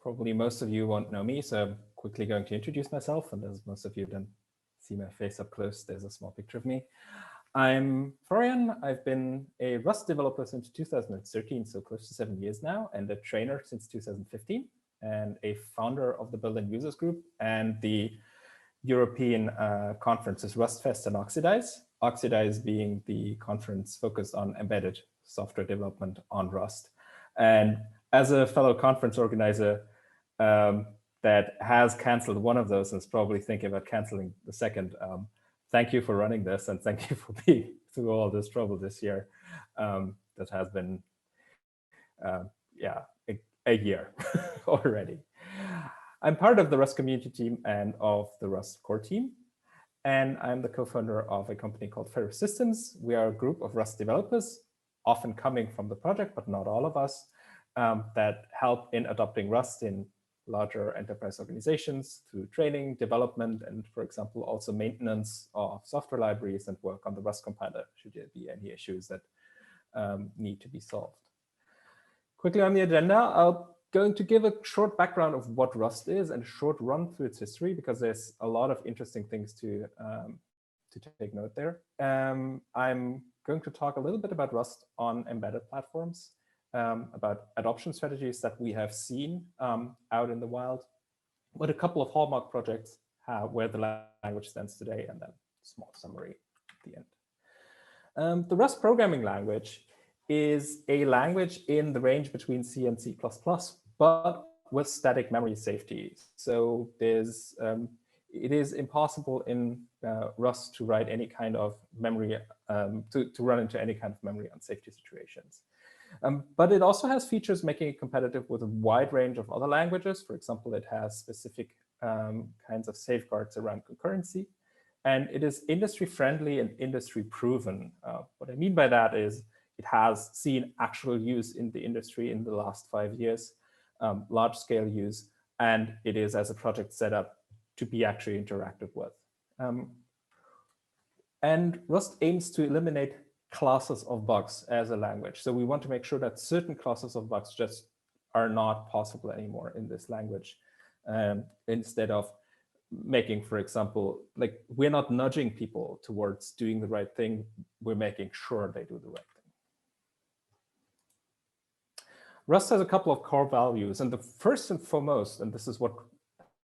Probably most of you won't know me, so I'm quickly going to introduce myself. And as most of you don't see my face up close, there's a small picture of me. I'm Florian. I've been a Rust developer since 2013, so close to 7 years now, and a trainer since 2015, and a founder of the Berlin Users Group and the European conferences RustFest and Oxidize. Oxidize being the conference focused on embedded software development on Rust. And as a fellow conference organizer that has canceled one of those and is probably thinking about canceling the second, thank you for running this, and thank you for being through all this trouble this year. That has been, a year already. I'm part of the Rust community team and of the Rust core team, and I'm the co-founder of a company called Ferrous Systems. We are a group of Rust developers, often coming from the project, but not all of us, that help in adopting Rust in larger enterprise organizations through training, development, and, for example, also maintenance of software libraries and work on the Rust compiler should there be any issues that need to be solved. Quickly on the agenda, I'm going to give a short background of what Rust is and a short run through its history, because there's a lot of interesting things to take note there. I'm going to talk a little bit about Rust on embedded platforms, about adoption strategies that we have seen out in the wild, what a couple of hallmark projects have, where the language stands today, and then a small summary at the end. The Rust programming language is a language in the range between C and C++, but with static memory safety. So there's it is impossible in Rust to write any kind of memory, to run into any kind of memory unsafety situations. But it also has features making it competitive with a wide range of other languages. For example, it has specific kinds of safeguards around concurrency. And it is industry-friendly and industry-proven. What I mean by that is it has seen actual use in the industry in the last 5 years, large-scale use, and it is, as a project, set up to be actually interactive with. And Rust aims to eliminate classes of bugs as a language. So we want to make sure that certain classes of bugs just are not possible anymore in this language. Instead of making, for example, like, we're not nudging people towards doing the right thing, we're making sure they do the right thing. Rust has a couple of core values, and the first and foremost, and this is what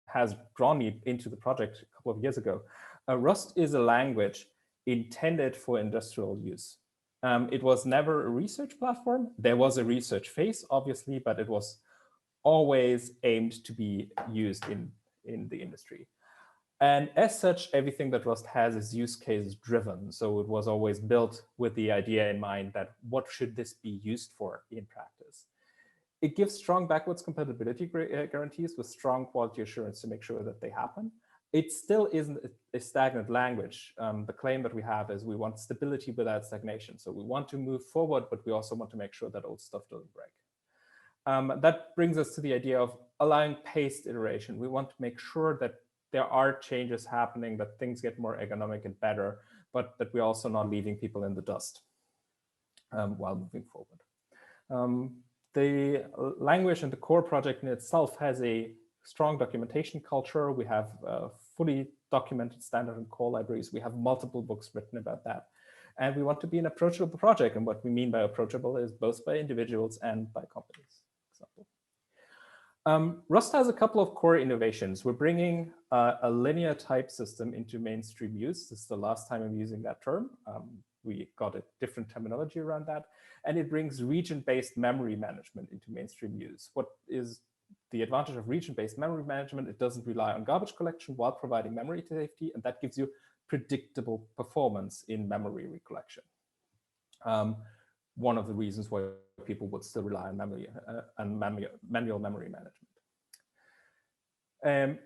has drawn me into the project a couple of years ago, Rust is a language intended for industrial use. It was never a research platform. There was a research phase, obviously, but it was always aimed to be used in the industry. And as such, everything that Rust has is use case driven. So it was always built with the idea in mind that what should this be used for in practice? It gives strong backwards compatibility guarantees with strong quality assurance to make sure that they happen. It still isn't a stagnant language. The claim that we have is we want stability without stagnation. So we want to move forward, but we also want to make sure that old stuff doesn't break. That brings us to the idea of allowing paced iteration. We want to make sure that there are changes happening, that things get more ergonomic and better, but that we're also not leaving people in the dust while moving forward. The language and the core project in itself has a strong documentation culture. We have fully documented standard and core libraries. We have multiple books written about that. And we want to be an approachable project. And what we mean by approachable is both by individuals and by companies, for example. Rust has a couple of core innovations. We're bringing a linear type system into mainstream use. This is the last time I'm using that term. We got a different terminology around that. And it brings region-based memory management into mainstream use. What is the advantage of region-based memory management? It doesn't rely on garbage collection while providing memory safety, and that gives you predictable performance in memory recollection. One of the reasons why people would still rely on memory and manual memory management.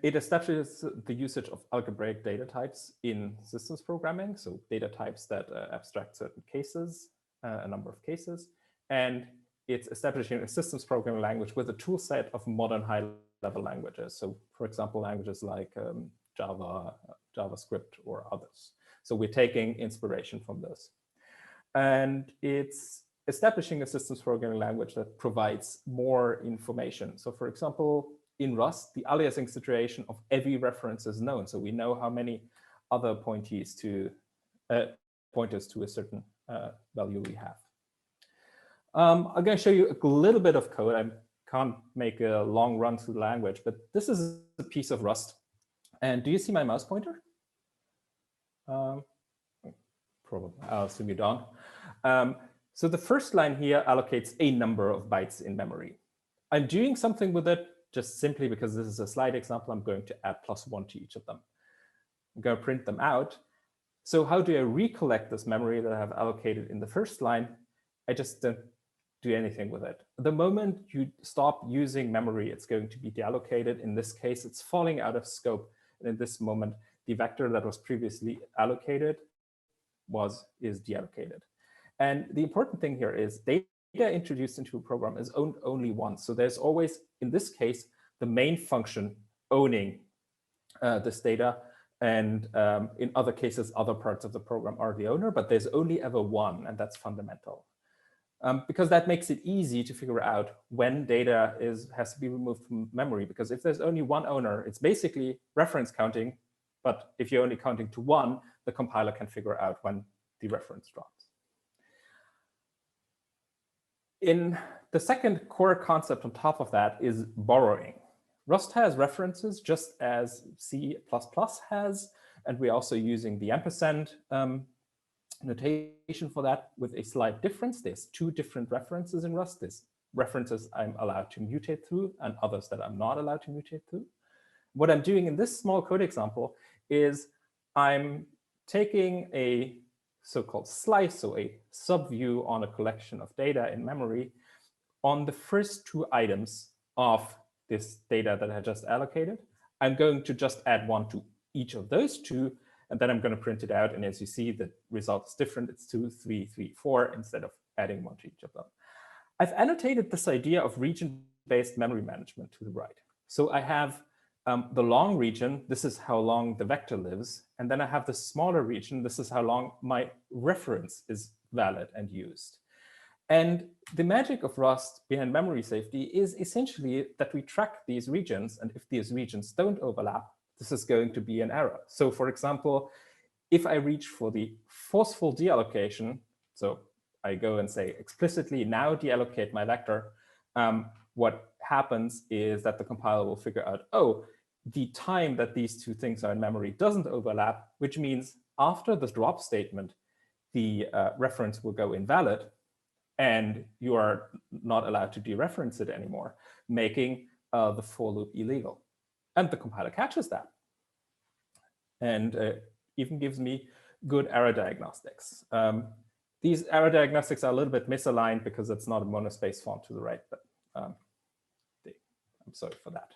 It establishes the usage of algebraic data types in systems programming, so data types that abstract certain cases, a number of cases, and it's establishing a systems programming language with a tool set of modern high-level languages. So, for example, languages like Java, JavaScript, or others. So we're taking inspiration from this. And it's establishing a systems programming language that provides more information. So for example, in Rust, the aliasing situation of every reference is known. So we know how many other pointers to a certain value we have. I'm going to show you a little bit of code. I can't make a long run through the language, but this is a piece of Rust. And do you see my mouse pointer? Probably, I'll assume you don't. So the first line here allocates a number of bytes in memory. I'm doing something with it just simply because this is a slide example. I'm going to add +1 to each of them. I'm going to print them out. So how do I recollect this memory that I have allocated in the first line? I just don't do anything with it. The moment you stop using memory, it's going to be deallocated. In this case, it's falling out of scope. And in this moment, the vector that was previously allocated is deallocated. And the important thing here is data introduced into a program is owned only once. So there's always, in this case, the main function owning this data. And in other cases, other parts of the program are the owner, but there's only ever one, and that's fundamental. Because that makes it easy to figure out when data has to be removed from memory. Because if there's only one owner, it's basically reference counting. But if you're only counting to one, the compiler can figure out when the reference drops. In the second core concept on top of that is borrowing. Rust has references just as C++ has, and we're also using the ampersand notation for that with a slight difference. There's two different references in Rust. There's references I'm allowed to mutate through and others that I'm not allowed to mutate through. What I'm doing in this small code example is I'm taking a so-called slice, so a subview on a collection of data in memory on the first two items of this data that I just allocated. I'm going to just add one to each of those two, and then I'm going to print it out. And as you see, the result is different. It's 2, 3, 3, 4 instead of adding one to each of them. I've annotated this idea of region-based memory management to the right. So I have the long region. This is how long the vector lives. And then I have the smaller region. This is how long my reference is valid and used. And the magic of Rust behind memory safety is essentially that we track these regions. And if these regions don't overlap, this is going to be an error. So for example, if I reach for the forceful deallocation, so I go and say explicitly now deallocate my vector, what happens is that the compiler will figure out, oh, the time that these two things are in memory doesn't overlap, which means after the drop statement, the reference will go invalid, and you are not allowed to dereference it anymore, making the for loop illegal. And the compiler catches that and even gives me good error diagnostics. These error diagnostics are a little bit misaligned because it's not a monospace font to the right, but I'm sorry for that.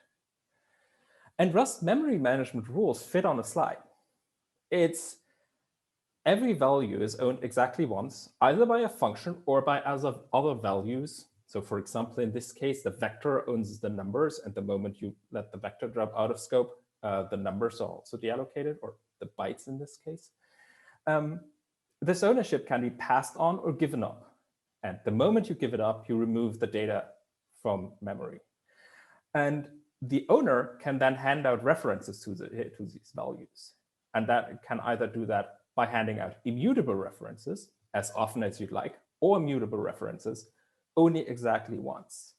And Rust memory management rules fit on a slide. It's every value is owned exactly once, either by a function or by other values. So for example, in this case, the vector owns the numbers, and the moment you let the vector drop out of scope, the numbers are also deallocated, or the bytes in this case. This ownership can be passed on or given up. And the moment you give it up, you remove the data from memory. And the owner can then hand out references to these values. And that can either do that by handing out immutable references as often as you'd like, or mutable references only exactly once.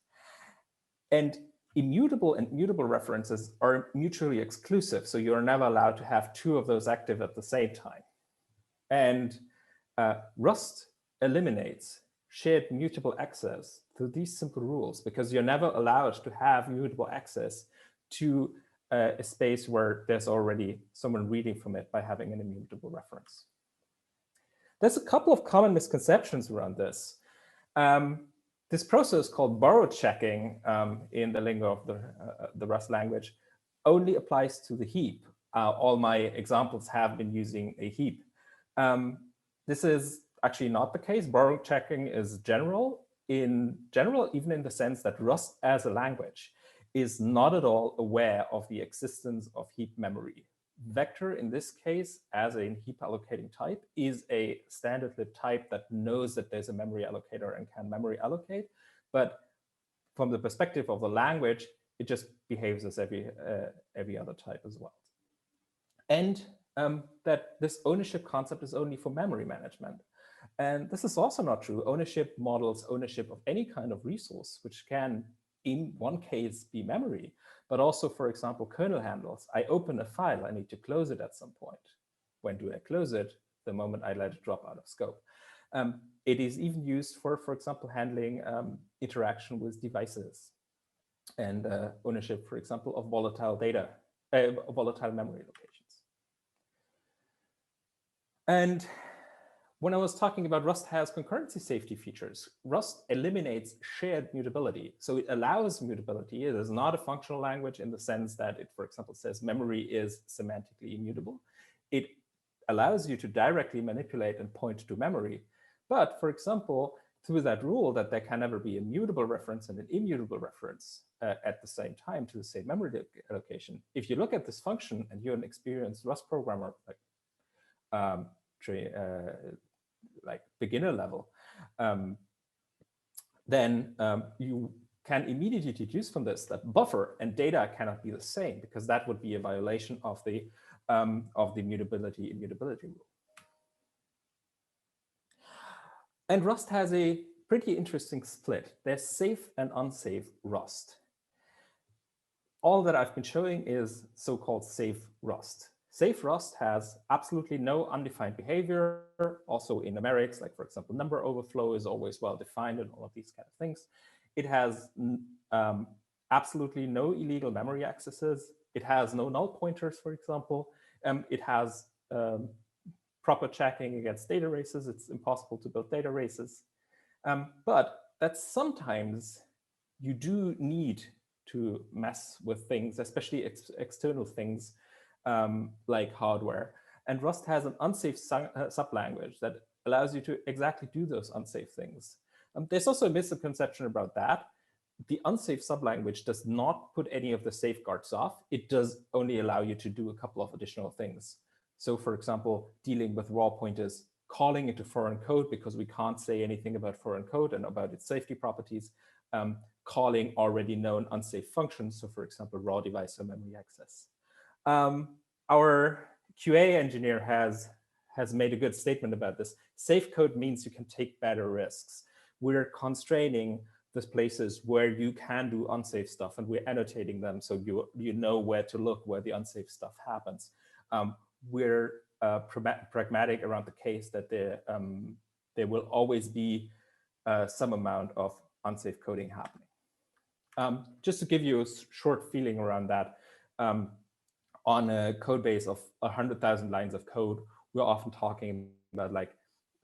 And immutable and mutable references are mutually exclusive. So you're never allowed to have two of those active at the same time. And Rust eliminates shared mutable access through these simple rules, because you're never allowed to have mutable access to a space where there's already someone reading from it by having an immutable reference. There's a couple of common misconceptions around this. This process called borrow checking in the lingo of the Rust language only applies to the heap. All my examples have been using a heap. This is actually not the case. Borrow checking is general, even in the sense that Rust as a language is not at all aware of the existence of heap memory. vector in this case, as a heap allocating type, is a standard lib type that knows that there's a memory allocator and can memory allocate. But from the perspective of the language, it just behaves as every other type as well. And that this ownership concept is only for memory management. And this is also not true. Ownership models ownership of any kind of resource, which can, in one case, be memory, but also, for example, kernel handles. I open a file, I need to close it at some point. When do I close it? The moment I let it drop out of scope. It is even used for example, handling interaction with devices and ownership, for example, of volatile data, volatile memory locations. And when I was talking about Rust has concurrency safety features, Rust eliminates shared mutability. So it allows mutability. It is not a functional language in the sense that it, for example, says memory is semantically immutable. It allows you to directly manipulate and point to memory. But for example, through that rule that there can never be a mutable reference and an immutable reference at the same time to the same memory allocation, if you look at this function and you're an experienced Rust programmer, like beginner level, then you can immediately deduce from this that buffer and data cannot be the same, because that would be a violation of the mutability immutability rule. And Rust has a pretty interesting split. There's safe and unsafe Rust. All that I've been showing is so-called safe Rust. Safe Rust has absolutely no undefined behavior, also in numerics, like for example, number overflow is always well defined and all of these kind of things. It has absolutely no illegal memory accesses. It has no null pointers, for example. It has proper checking against data races. It's impossible to build data races. But that sometimes you do need to mess with things, especially external things, like hardware. And Rust has an unsafe sublanguage that allows you to exactly do those unsafe things. There's also a misconception about that. The unsafe sublanguage does not put any of the safeguards off. It does only allow you to do a couple of additional things. So for example, dealing with raw pointers, calling into foreign code because we can't say anything about foreign code and about its safety properties, calling already known unsafe functions. So for example, raw device or memory access. Our QA engineer has made a good statement about this. Safe code means you can take better risks. We're constraining the places where you can do unsafe stuff, and we're annotating them so you know where to look, where the unsafe stuff happens. We're pragmatic around the case that there will always be some amount of unsafe coding happening. Just to give you a short feeling around that, on a code base of 100,000 lines of code, we're often talking about like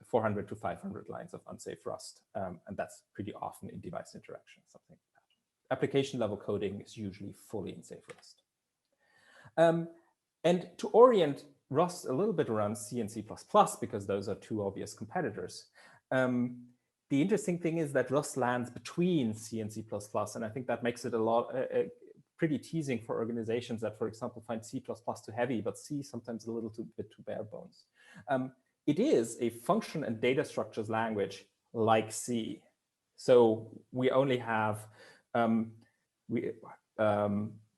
400 to 500 lines of unsafe Rust. And that's pretty often in device interaction, something like that. Application level coding is usually fully in safe Rust. And to orient Rust a little bit around C and C++, because those are two obvious competitors, the interesting thing is that Rust lands between C and C++, and I think that makes it pretty teasing for organizations that, for example, find C++ too heavy, but C sometimes a little bit too bare bones. It is a function and data structures language like C. So we only have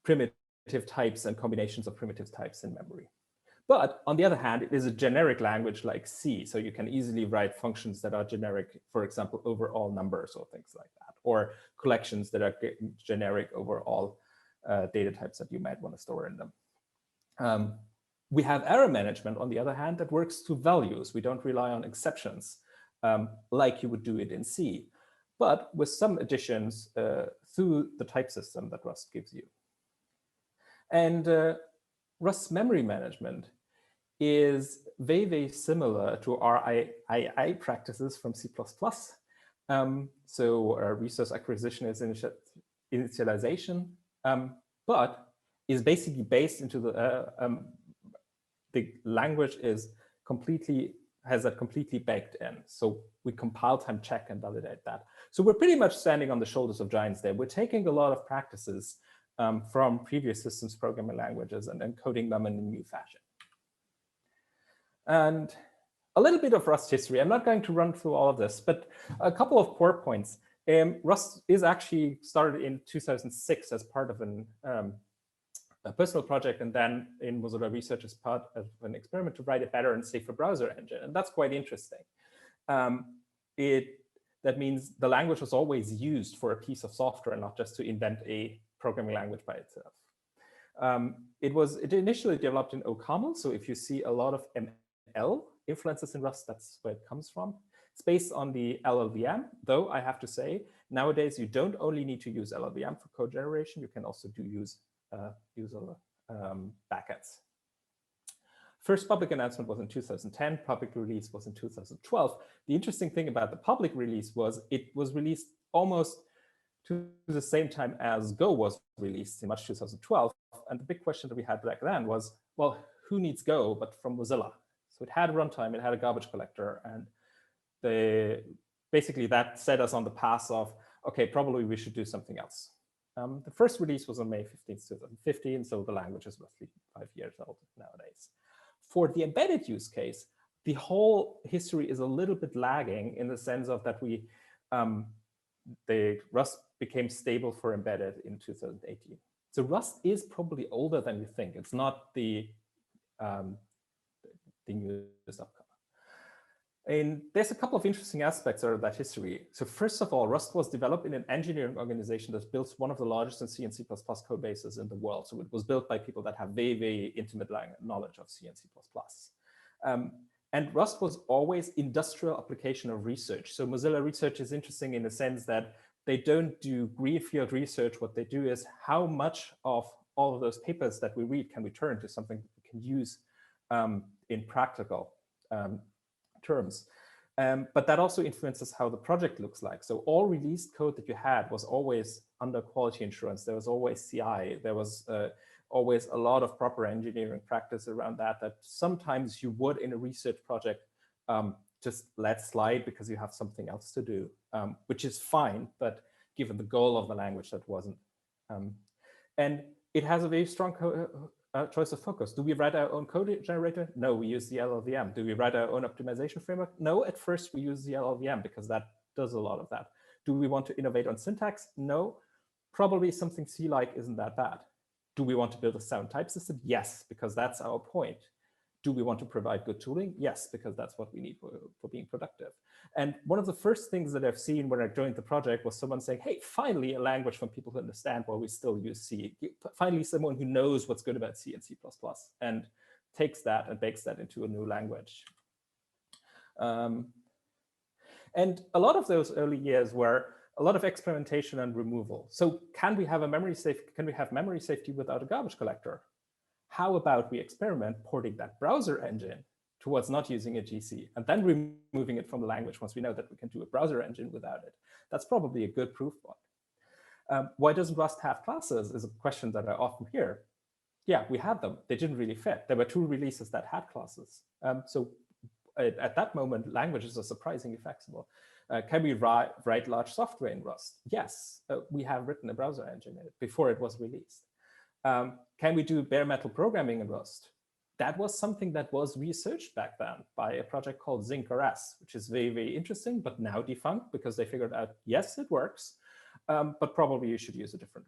primitive types and combinations of primitive types in memory. But on the other hand, it is a generic language like C. So you can easily write functions that are generic, for example, over all numbers or things like that, or collections that are generic over all data types that you might want to store in them. We have error management, on the other hand, that works to values. We don't rely on exceptions like you would do it in C, but with some additions through the type system that Rust gives you. And Rust's memory management is very, very similar to our II practices from C++. So resource acquisition is initialization, but is basically based into the language has that completely baked in. So we compile time check and validate that. So we're pretty much standing on the shoulders of giants there. We're taking a lot of practices from previous systems programming languages and encoding them in a new fashion. And a little bit of Rust history. I'm not going to run through all of this, but a couple of core points. Rust is actually started in 2006 as part of a personal project, and then in Mozilla Research as part of an experiment to write a better and safer browser engine. And that's quite interesting. That means the language was always used for a piece of software and not just to invent a programming language by itself. It initially developed in OCaml. So if you see a lot of ML influences in Rust, that's where it comes from. It's based on the LLVM, though I have to say, nowadays you don't only need to use LLVM for code generation, you can also use backends. First public announcement was in 2010, public release was in 2012. The interesting thing about the public release was it was released almost to the same time as Go was released in March 2012. And the big question that we had back then was, well, who needs Go but from Mozilla? So it had a runtime, it had a garbage collector, and basically that set us on the path of, okay, probably we should do something else. The first release was on May 15th, 2015, so the language is roughly 5 years old nowadays. For the embedded use case, the whole history is a little bit lagging in the sense of that the Rust became stable for embedded in 2018. So Rust is probably older than you think. It's not the newest upcomer. And there's a couple of interesting aspects of that history. So first of all, Rust was developed in an engineering organization that builds one of the largest C and C++ code bases in the world. So it was built by people that have very, very intimate knowledge of C and C++. And Rust was always industrial application of research. So Mozilla Research is interesting in the sense that they don't do greenfield research. What they do is how much of all of those papers that we read can we turn to something we can use in practical terms. But that also influences how the project looks like. So all released code that you had was always under quality assurance. There was always CI. There was always a lot of proper engineering practice around that sometimes you would in a research project just let slide because you have something else to do, which is fine, but given the goal of the language, that wasn't. And it has a very strong choice of focus. Do we write our own code generator? No, we use the LLVM. Do we write our own optimization framework? No, at first we use the LLVM because that does a lot of that. Do we want to innovate on syntax? No, probably something C-like isn't that bad. Do we want to build a sound type system? Yes, because that's our point. Do we want to provide good tooling? Yes, because that's what we need for being productive. And one of the first things that I've seen when I joined the project was someone saying, hey, finally a language from people who understand while we still use C. Finally, someone who knows what's good about C and C++ and takes that and bakes that into a new language. And a lot of those early years were a lot of experimentation and removal. So can we have memory safety without a garbage collector? How about we experiment porting that browser engine towards not using a GC and then removing it from the language once we know that we can do a browser engine without it? That's probably a good proof point. Why doesn't Rust have classes is a question that I often hear. Yeah, we had them. They didn't really fit. There were 2 releases that had classes. So at that moment, languages are surprisingly flexible. Can we write large software in Rust? Yes, we have written a browser engine in it before it was released. Can we do bare metal programming in Rust? That was something that was researched back then by a project called Zinc-RS, which is very, very interesting, but now defunct because they figured out, yes, it works, but probably you should use a different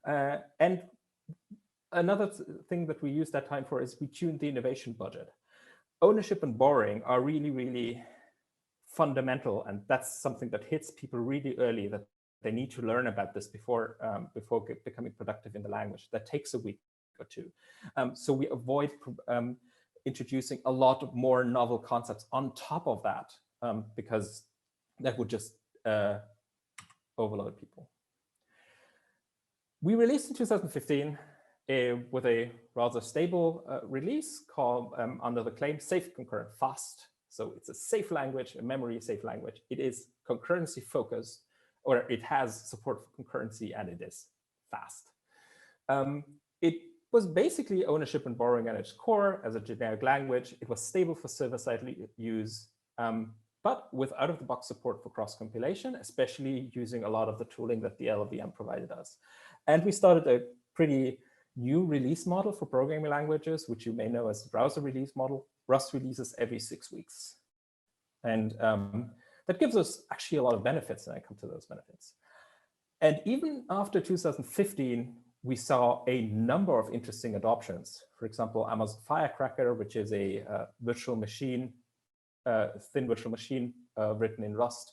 approach. And another thing that we used that time for is we tuned the innovation budget. Ownership and borrowing are really, really fundamental, and that's something that hits people really early, that they need to learn about this before becoming productive in the language. That takes a week or 2. So we avoid introducing a lot more novel concepts on top of that, because that would just overload people. We released in 2015 with a rather stable release called under the claim safe, concurrent, fast. So it's a safe language, a memory safe language. It is concurrency focused, or it has support for concurrency, and it is fast. It was basically ownership and borrowing at its core as a generic language. It was stable for server-side use, but with out-of-the-box support for cross-compilation, especially using a lot of the tooling that the LLVM provided us. And we started a pretty new release model for programming languages, which you may know as the browser release model. Rust releases every 6 weeks. And that gives us actually a lot of benefits, and I come to those benefits. And even after 2015, we saw a number of interesting adoptions. For example, Amazon Firecracker, which is a virtual machine, thin virtual machine written in Rust.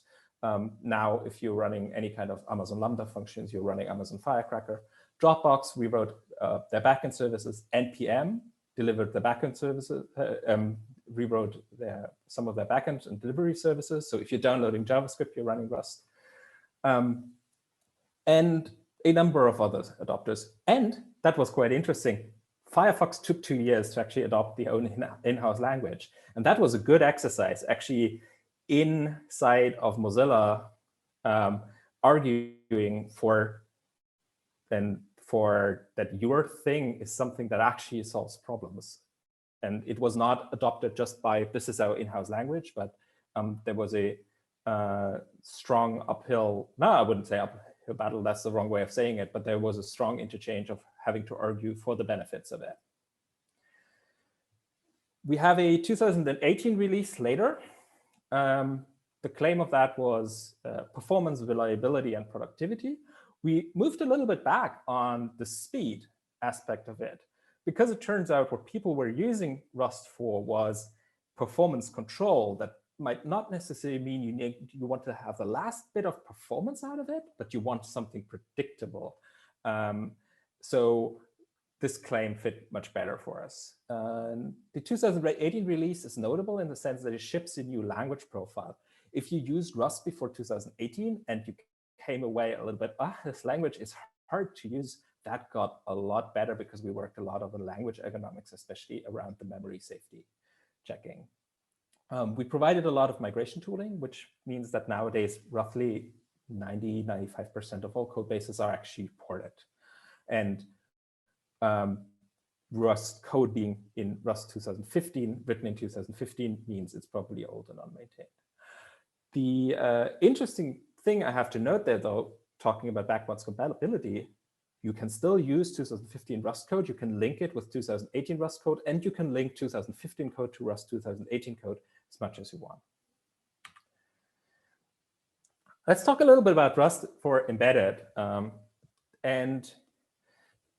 Now, if you're running any kind of Amazon Lambda functions, you're running Amazon Firecracker. Dropbox, we wrote their backend services. NPM delivered the backend services, rewrote some of their backend and delivery services. So if you're downloading JavaScript, you're running Rust. And a number of other adopters. And that was quite interesting. Firefox took 2 years to actually adopt the own in-house language. And that was a good exercise, actually inside of Mozilla, arguing for that your thing is something that actually solves problems. And it was not adopted just by, this is our in-house language, but there was a strong uphill, no, I wouldn't say uphill battle, that's the wrong way of saying it, but there was a strong interchange of having to argue for the benefits of it. We have a 2018 release later. The claim of that was performance, reliability, and productivity. We moved a little bit back on the speed aspect of it, because it turns out what people were using Rust for was performance control that might not necessarily mean you want to have the last bit of performance out of it, but you want something predictable. So this claim fit much better for us. The 2018 release is notable in the sense that it ships a new language profile. If you used Rust before 2018 and you came away a little bit, this language is hard to use, that got a lot better because we worked a lot on the language ergonomics, especially around the memory safety checking. We provided a lot of migration tooling, which means that nowadays roughly 90–95% of all code bases are actually ported. And Rust code being in Rust 2015, written in 2015, means it's probably old and unmaintained. The interesting thing I have to note there, though, talking about backwards compatibility, you can still use 2015 Rust code. You can link it with 2018 Rust code, and you can link 2015 code to Rust 2018 code as much as you want. Let's talk a little bit about Rust for embedded. And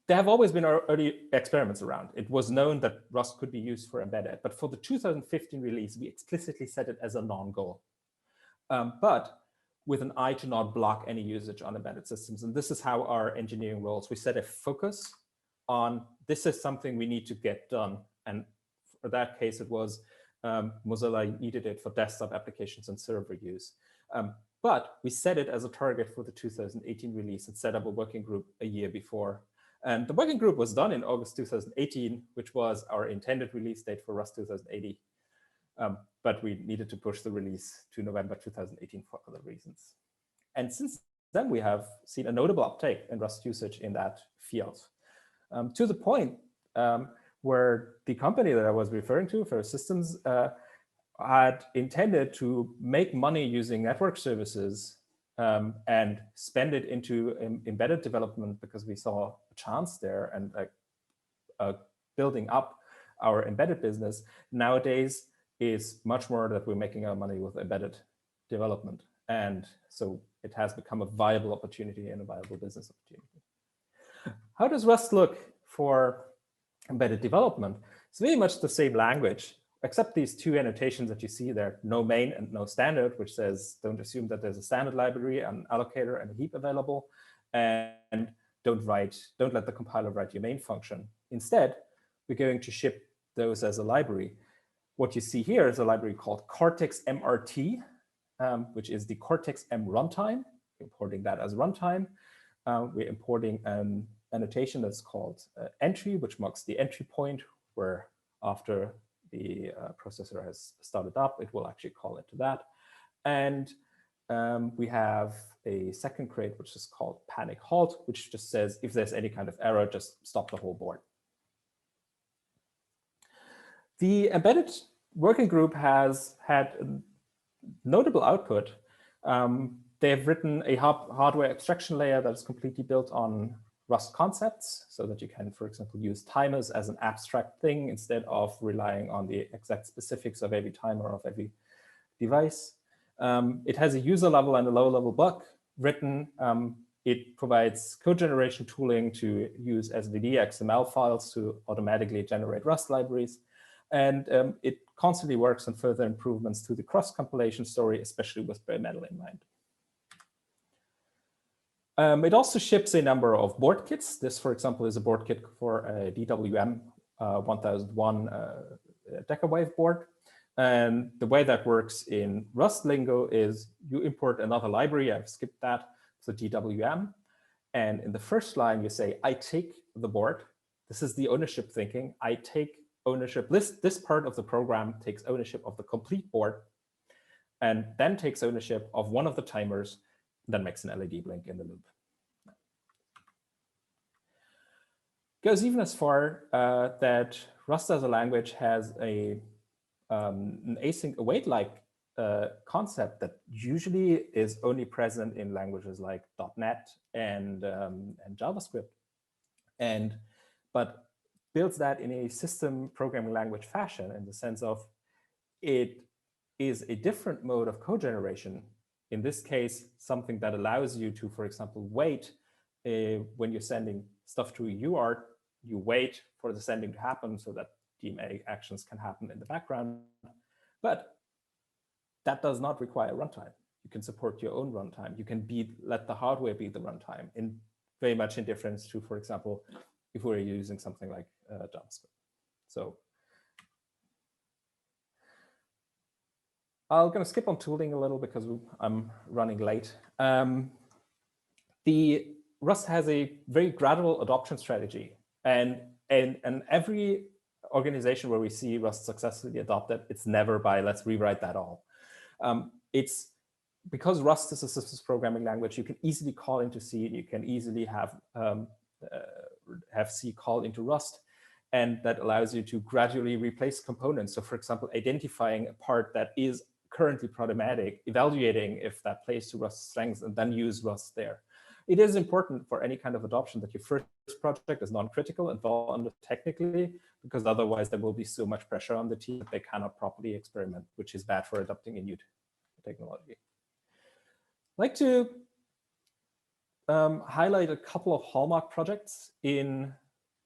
there have always been early experiments around. It was known that Rust could be used for embedded, but for the 2015 release, we explicitly set it as a non-goal, but with an eye to not block any usage on embedded systems. And this is how our engineering rolls. We set a focus on, this is something we need to get done. And for that case, it was Mozilla needed it for desktop applications and server use. But we set it as a target for the 2018 release and set up a working group a year before. And the working group was done in August 2018, which was our intended release date for Rust 2080. But we needed to push the release to November 2018 for other reasons. And since then, we have seen a notable uptake in Rust usage in that field, to the point where the company that I was referring to, Fair Systems, had intended to make money using network services and spend it into embedded development because we saw a chance there and building up our embedded business. Nowadays is much more that we're making our money with embedded development. And so it has become a viable opportunity and a viable business opportunity. How does Rust look for embedded development? It's very much the same language, except these two annotations that you see there, no main and no standard, which says don't assume that there's a standard library, an allocator, and a heap available, and don't let the compiler write your main function. Instead, we're going to ship those as a library. What you see here is a library called Cortex MRT, which is the Cortex M runtime. We're importing that as runtime. We're importing an annotation that's called entry, which marks the entry point, where after the processor has started up, it will actually call it to that. And we have a second crate, which is called panic halt, which just says if there's any kind of error, just stop the whole board. The embedded working group has had notable output, they've written a hardware abstraction layer that is completely built on Rust concepts, so that you can, for example, use timers as an abstract thing instead of relying on the exact specifics of every timer of every device. It has a user level and a low level bug written. It provides code generation tooling to use SVD XML files to automatically generate Rust libraries. And it constantly works on further improvements to the cross-compilation story, especially with bare metal in mind. It also ships a number of board kits. This, for example, is a board kit for a DWM-1001 Decawave board. And the way that works in Rust lingo is you import another library. I've skipped that. So DWM. And in the first line, you say, I take the board. This is the ownership thinking. I take ownership. This part of the program takes ownership of the complete board and then takes ownership of one of the timers, then makes an LED blink in the loop. Goes even as far that Rust as a language has an async await-like concept that usually is only present in languages like .NET and JavaScript, but builds that in a system programming language fashion, in the sense of it is a different mode of code generation. In this case, something that allows you to, for example, wait when you're sending stuff to a UART, you wait for the sending to happen so that DMA actions can happen in the background. But that does not require runtime. You can support your own runtime. You can let the hardware be the runtime, in very much in difference to, for example, if we're using something like JavaScript. So I'm going to skip on tooling a little because I'm running late. The Rust has a very gradual adoption strategy. And every organization where we see Rust successfully adopted, it's never by let's rewrite that all. It's because Rust is a systems programming language, you can easily call into C, and you can easily have C call into Rust. And that allows you to gradually replace components. So for example, identifying a part that is currently problematic, evaluating if that plays to Rust's strengths, and then use Rust there. It is important for any kind of adoption that your first project is non-critical and well understood technically, because otherwise there will be so much pressure on the team that they cannot properly experiment, which is bad for adopting a new technology. I'd like to highlight a couple of hallmark projects in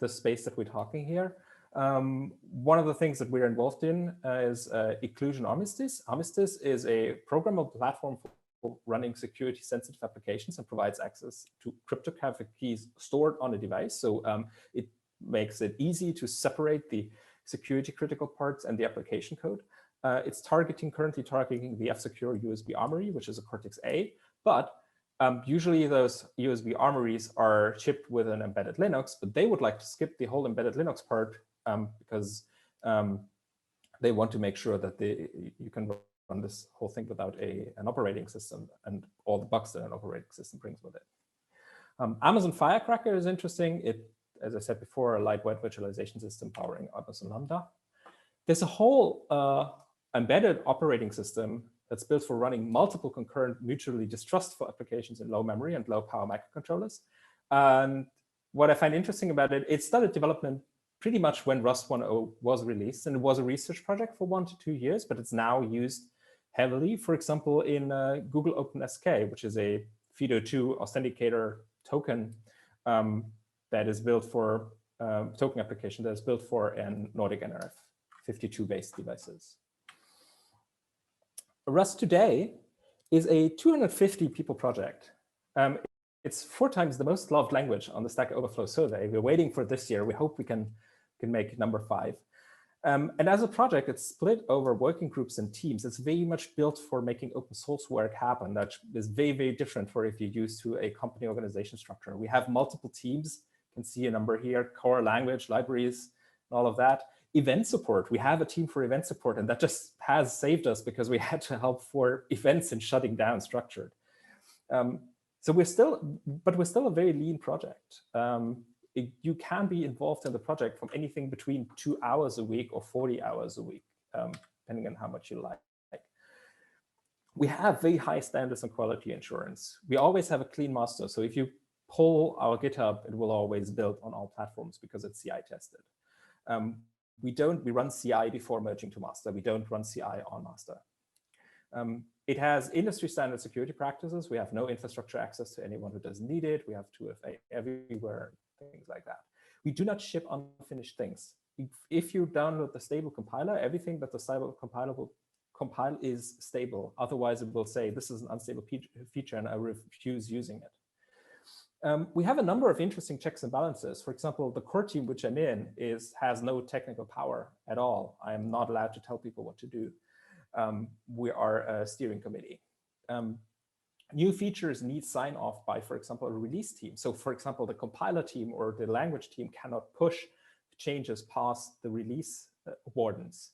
the space that we're talking here. One of the things that we're involved in is Occlusion Armistice. Armistice is a programmable platform for running security-sensitive applications and provides access to cryptographic keys stored on a device. So it makes it easy to separate the security-critical parts and the application code. It's currently targeting the F-Secure USB Armory, which is a Cortex-A, but usually those USB armories are shipped with an embedded Linux, but they would like to skip the whole embedded Linux part because they want to make sure that you can run this whole thing without an operating system and all the bugs that an operating system brings with it. Amazon Firecracker is interesting. It, as I said before, a lightweight virtualization system powering Amazon Lambda. There's a whole embedded operating system that's built for running multiple concurrent, mutually distrustful applications in low memory and low power microcontrollers. And what I find interesting about it, it started development pretty much when Rust 1.0 was released, and it was a research project for 1 to 2 years, but it's now used heavily, for example, in Google OpenSK, which is a FIDO2 authenticator token that is built for token application that is built for an Nordic NRF52 based devices. Rust today is a 250 people project. It's 4 times the most loved language on the Stack Overflow survey. We're waiting for this year. We hope we can make number 5. And as a project, it's split over working groups and teams. It's very much built for making open source work happen. That is very, very different for if you're used to a company organization structure. We have multiple teams. You can see a number here, core language, libraries, and all of that. Event support. We have a team for event support, and that just has saved us because we had to help for events and shutting down structured. So we're still a very lean project. You can be involved in the project from anything between 2 hours a week or 40 hours a week, depending on how much you like. We have very high standards on quality assurance. We always have a clean master. So if you pull our GitHub, it will always build on all platforms because it's CI tested. We run CI before merging to master. We don't run CI on master. It has industry standard security practices. We have no infrastructure access to anyone who doesn't need it. We have 2FA everywhere, things like that. We do not ship unfinished things. If you download the stable compiler, everything that the stable compiler will compile is stable. Otherwise, it will say, this is an unstable feature and I refuse using it. We have a number of interesting checks and balances. For example, the core team, which I'm in, has no technical power at all. I am not allowed to tell people what to do. We are a steering committee. New features need sign off by, for example, a release team. So for example, the compiler team or the language team cannot push changes past the release wardens.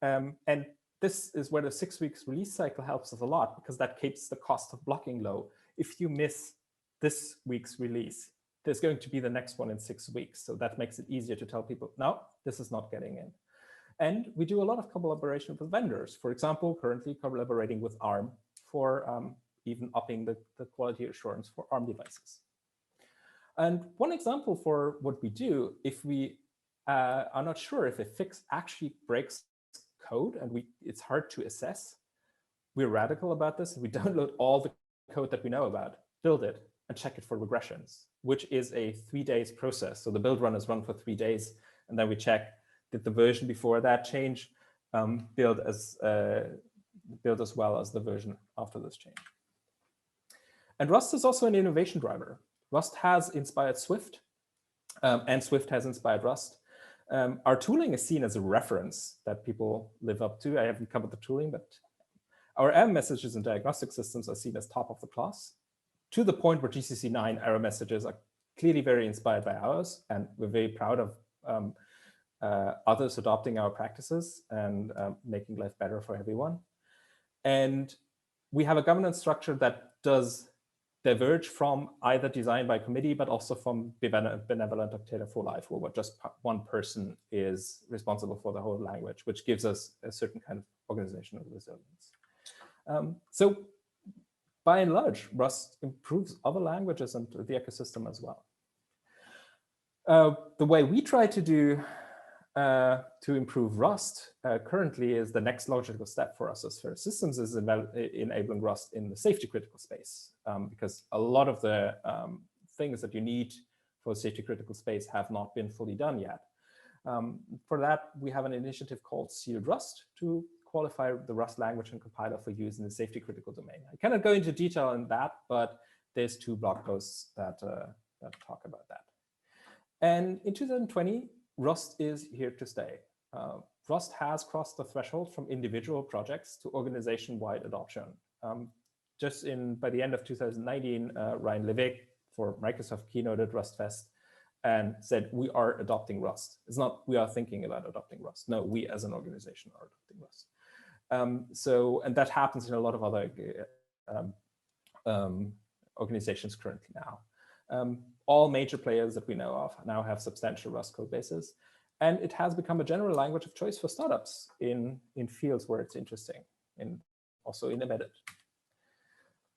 And this is where the 6 weeks release cycle helps us a lot, because that keeps the cost of blocking low. If you miss this week's release, there's going to be the next one in 6 weeks. So that makes it easier to tell people, no, this is not getting in. And we do a lot of collaboration with vendors. For example, currently collaborating with ARM for even upping the quality assurance for ARM devices. And one example for what we do, if we are not sure if a fix actually breaks code and it's hard to assess, we're radical about this. We download all the code that we know about, build it, and check it for regressions, which is a 3 days process. So the build run is run for 3 days, and then we check, did the version before that change build as well as the version after this change? And Rust is also an innovation driver. Rust has inspired Swift, and Swift has inspired Rust. Our tooling is seen as a reference that people live up to. I haven't covered the tooling, but our error messages and diagnostic systems are seen as top of the class, to the point where GCC 9 error messages are clearly very inspired by ours, and we're very proud of others adopting our practices and making life better for everyone. And we have a governance structure that does diverge from either design by committee, but also from benevolent Dictator for Life, where just one person is responsible for the whole language, which gives us a certain kind of organizational resilience. So by and large, Rust improves other languages and the ecosystem as well. The way we try to do to improve Rust currently is the next logical step for us as Fair Systems is enabling Rust in the safety critical space, because a lot of the things that you need for safety critical space have not been fully done yet. For that, we have an initiative called Sealed Rust to qualify the Rust language and compiler for use in the safety critical domain. I cannot go into detail on that, but there's 2 blog posts that talk about that. And in 2020, Rust is here to stay. Rust has crossed the threshold from individual projects to organization-wide adoption. By the end of 2019, Ryan Levick for Microsoft keynoted Rust Fest and said, we are adopting Rust. It's not we are thinking about adopting Rust. No, we as an organization are adopting Rust. And that happens in a lot of other organizations currently now. All major players that we know of now have substantial Rust code bases. And it has become a general language of choice for startups in fields where it's interesting, and also in embedded.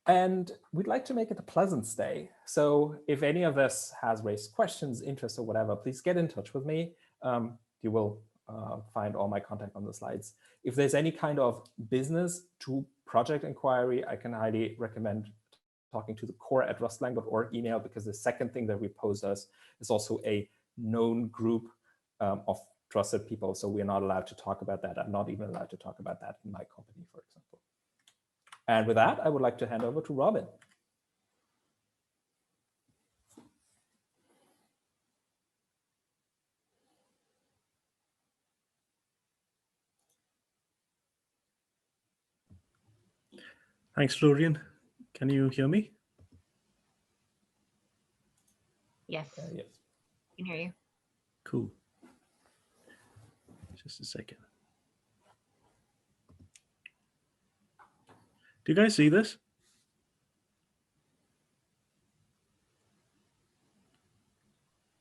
And we'd like to make it a pleasant stay. So if any of this has raised questions, interests, or whatever, please get in touch with me. You will find all my contact on the slides. If there's any kind of business to project inquiry, I can highly recommend talking to the core@rustlang.org email, because the second thing that we post us is also a known group of trusted people. So we're not allowed to talk about that. I'm not even allowed to talk about that in my company, for example. And with that, I would like to hand over to Robin. Thanks, Florian. Can you hear me? Yes. Yes. I can hear you. Cool. Just a second. Do you guys see this?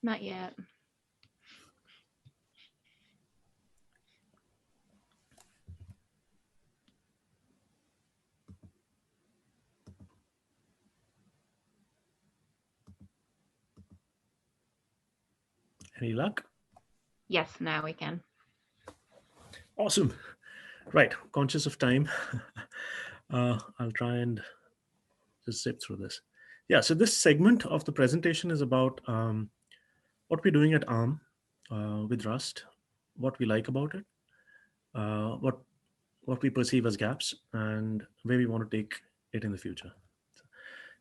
Not yet. Any luck? Yes, now we can. Awesome. Right, conscious of time, I'll try and just zip through this. Yeah, so this segment of the presentation is about what we're doing at ARM with Rust, what we like about it, what we perceive as gaps, and where we want to take it in the future.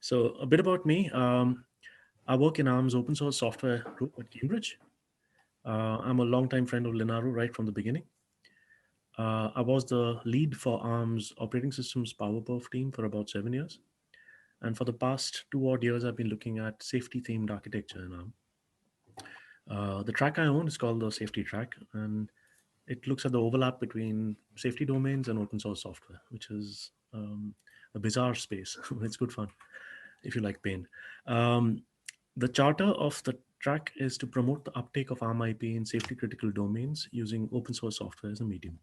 So a bit about me. I work in ARM's open source software group at Cambridge. I'm a longtime friend of Linaro right from the beginning. I was the lead for ARM's operating systems PowerPerf team for about 7 years. And for the past 2 odd years, I've been looking at safety themed architecture in ARM. The track I own is called the safety track, and it looks at the overlap between safety domains and open source software, which is a bizarre space. It's good fun if you like pain. The charter of the track is to promote the uptake of ARM IP in safety critical domains using open source software as a medium.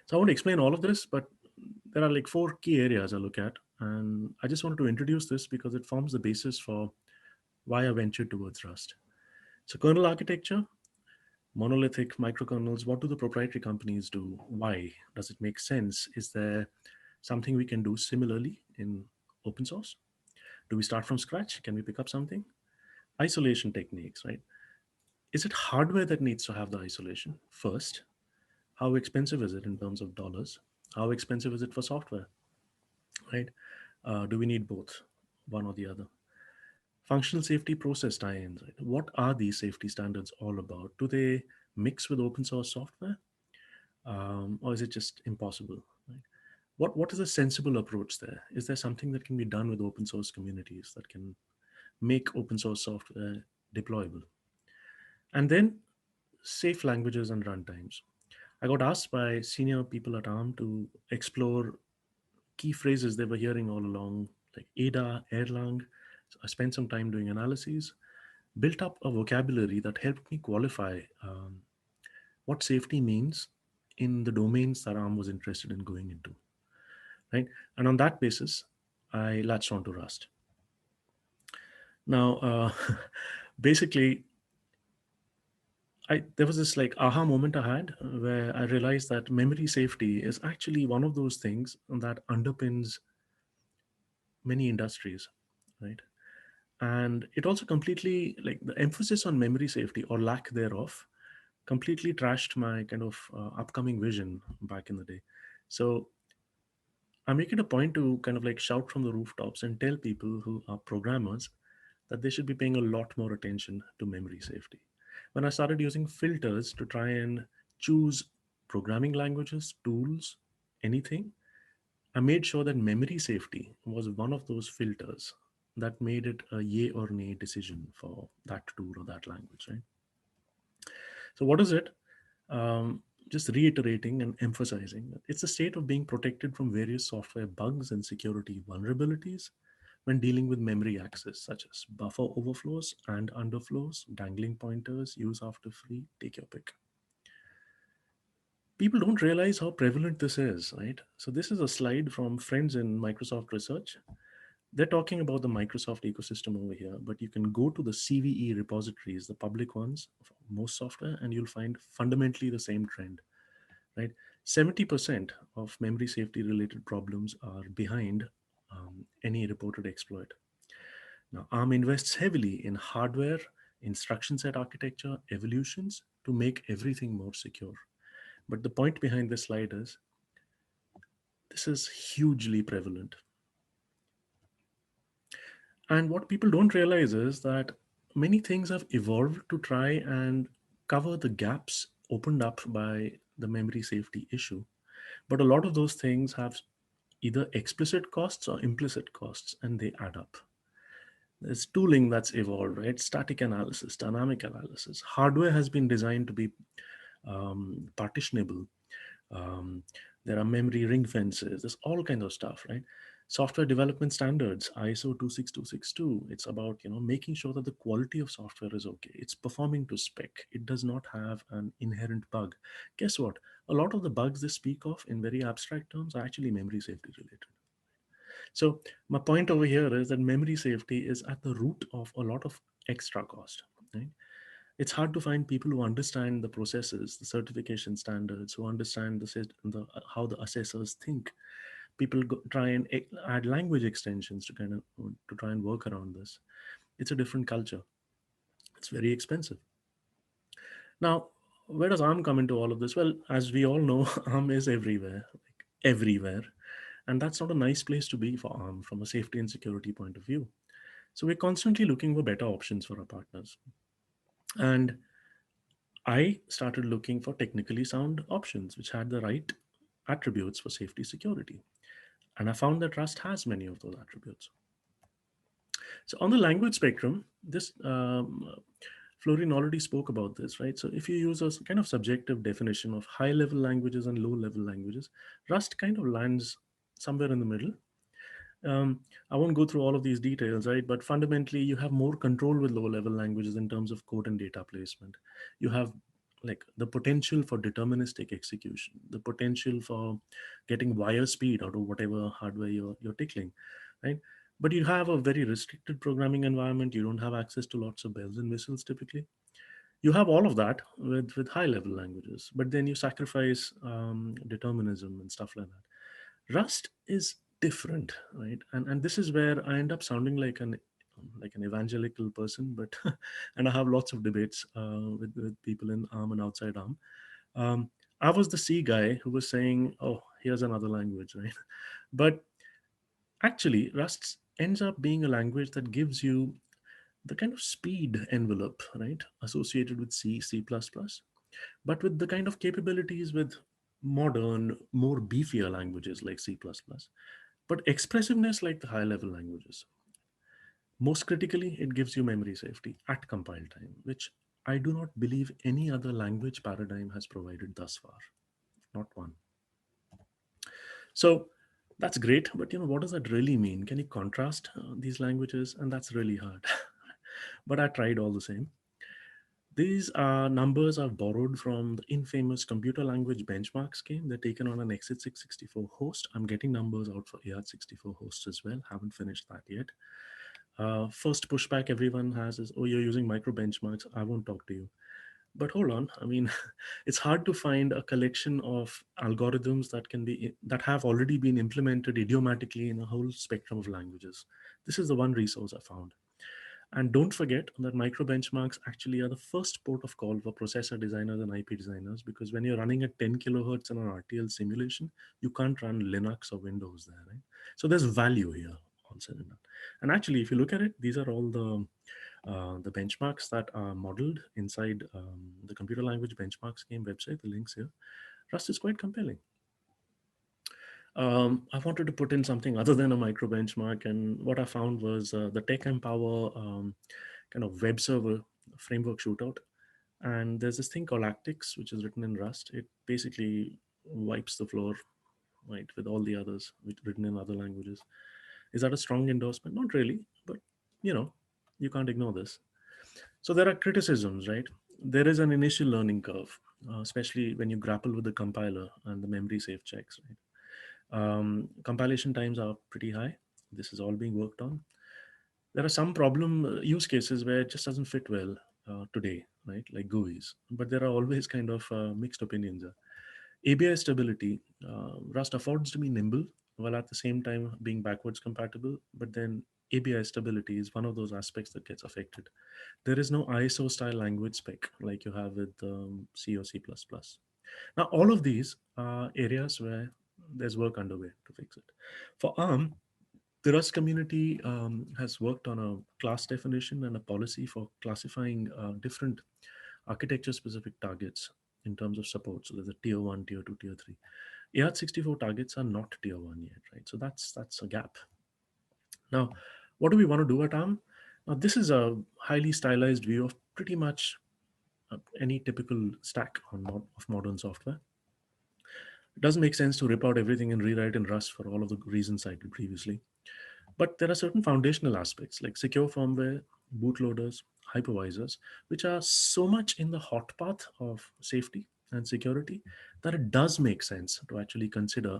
So I won't explain all of this, but there are like 4 key areas I look at. And I just wanted to introduce this because it forms the basis for why I ventured towards Rust. So kernel architecture, monolithic microkernels, what do the proprietary companies do? Why? Does it make sense? Is there something we can do similarly in open source? Do we start from scratch? Can we pick up something? Isolation techniques, right? Is it hardware that needs to have the isolation first? How expensive is it in terms of dollars? How expensive is it for software, right? Do we need both, one or the other? Functional safety process tie-ins, right? What are these safety standards all about? Do they mix with open source software? Or is it just impossible, right? What is a sensible approach there? Is there something that can be done with open source communities that can make open source software deployable? And then safe languages and runtimes. I got asked by senior people at ARM to explore key phrases they were hearing all along, like ADA, Erlang. So I spent some time doing analyses, built up a vocabulary that helped me qualify what safety means in the domains that ARM was interested in going into, right? And on that basis, I latched onto Rust. Now, basically, there was this like aha moment I had where I realized that memory safety is actually one of those things that underpins many industries, right? And it also completely, like the emphasis on memory safety or lack thereof completely trashed my kind of upcoming vision back in the day. So I make it a point to kind of like shout from the rooftops and tell people who are programmers that they should be paying a lot more attention to memory safety. When I started using filters to try and choose programming languages, tools, anything, I made sure that memory safety was one of those filters that made it a yay or nay decision for that tool or that language, right? So what is it? Just reiterating and emphasizing that it's a state of being protected from various software bugs and security vulnerabilities when dealing with memory access, such as buffer overflows and underflows, dangling pointers, use after free, take your pick. People don't realize how prevalent this is, right? So this is a slide from friends in Microsoft Research. They're talking about the Microsoft ecosystem over here, but you can go to the CVE repositories, the public ones for most software, and you'll find fundamentally the same trend, right? 70% of memory safety related problems are behind any reported exploit. Now, ARM invests heavily in hardware, instruction set architecture, evolutions to make everything more secure. But the point behind this slide is this is hugely prevalent. And what people don't realize is that many things have evolved to try and cover the gaps opened up by the memory safety issue. But a lot of those things have either explicit costs or implicit costs, and they add up. There's tooling that's evolved, right? Static analysis, dynamic analysis. Hardware has been designed to be partitionable. Um, there are memory ring fences. There's all kinds of stuff, right? Software development standards, ISO 26262. It's about making sure that the quality of software is okay. It's performing to spec. It does not have an inherent bug. Guess what? A lot of the bugs they speak of in very abstract terms are actually memory safety related. So my point over here is that memory safety is at the root of a lot of extra cost. Right? It's hard to find people who understand the processes, the certification standards, who understand how the assessors think. People try and add language extensions to kind of to try and work around this. It's a different culture. It's very expensive. Now, where does ARM come into all of this? Well, as we all know, ARM is everywhere, like everywhere. And that's not a nice place to be for ARM from a safety and security point of view. So we're constantly looking for better options for our partners. And I started looking for technically sound options which had the right attributes for safety security. And I found that Rust has many of those attributes. So on the language spectrum, this Florian already spoke about this, right? So if you use a kind of subjective definition of high level languages and low level languages, Rust kind of lands somewhere in the middle. I won't go through all of these details, right? But fundamentally, you have more control with low level languages in terms of code and data placement. You have like the potential for deterministic execution, the potential for getting wire speed out of whatever hardware you're tickling, right? But you have a very restricted programming environment. You don't have access to lots of bells and whistles typically. You have all of that with high level languages, but then you sacrifice determinism and stuff like that. Rust is different, right? And this is where I end up sounding like an evangelical person, but and I have lots of debates with people in ARM and outside ARM. Um, I was the C guy who was saying, "Oh, here's another language," right? But actually, Rust ends up being a language that gives you the kind of speed envelope, right, associated with C, C++, but with the kind of capabilities with modern, more beefier languages like C++, but expressiveness like the high level languages. Most critically, it gives you memory safety at compile time, which I do not believe any other language paradigm has provided thus far. Not one. So that's great, but what does that really mean? Can you contrast these languages? And that's really hard. But I tried all the same. These numbers are borrowed from the infamous computer language benchmark scheme. They're taken on an x86-64 host. I'm getting numbers out for AR64 hosts as well. Haven't finished that yet. First pushback everyone has is, oh, you're using micro benchmarks. I won't talk to you. But hold on. I mean, it's hard to find a collection of algorithms that have already been implemented idiomatically in a whole spectrum of languages. This is the one resource I found. And don't forget that micro benchmarks actually are the first port of call for processor designers and IP designers, because when you're running at 10 kilohertz in an RTL simulation, you can't run Linux or Windows there, right? So there's value here also in that. And actually, if you look at it, these are all the benchmarks that are modeled inside the computer language benchmark scheme website. The links here. Rust is quite compelling. I wanted to put in something other than a micro benchmark, and what I found was the Tech Empower kind of web server framework shootout. And there's this thing called Actix, which is written in Rust. It basically wipes the floor, right, with all the others, written in other languages. Is that a strong endorsement? Not really, but you know, you can't ignore this. So there are criticisms, right? There is an initial learning curve, especially when you grapple with the compiler and the memory safe checks, right? Compilation times are pretty high. This is all being worked on. There are some problem use cases where it just doesn't fit well today, right? Like GUIs. But there are always kind of mixed opinions. ABI stability, Rust affords to be nimble while at the same time being backwards compatible. But then ABI stability is one of those aspects that gets affected. There is no ISO style language spec like you have with C or C++. Now, all of these are areas where there's work underway to fix it. For ARM, the Rust community has worked on a class definition and a policy for classifying different architecture-specific targets in terms of support. So there's a tier 1, tier 2, tier 3. AR64 targets are not tier 1 yet, right? So that's a gap. Now, what do we want to do at ARM? Now, this is a highly stylized view of pretty much any typical stack of modern software. It doesn't make sense to rip out everything and rewrite in Rust for all of the reasons cited previously. But there are certain foundational aspects like secure firmware, bootloaders, hypervisors, which are so much in the hot path of safety and security that it does make sense to actually consider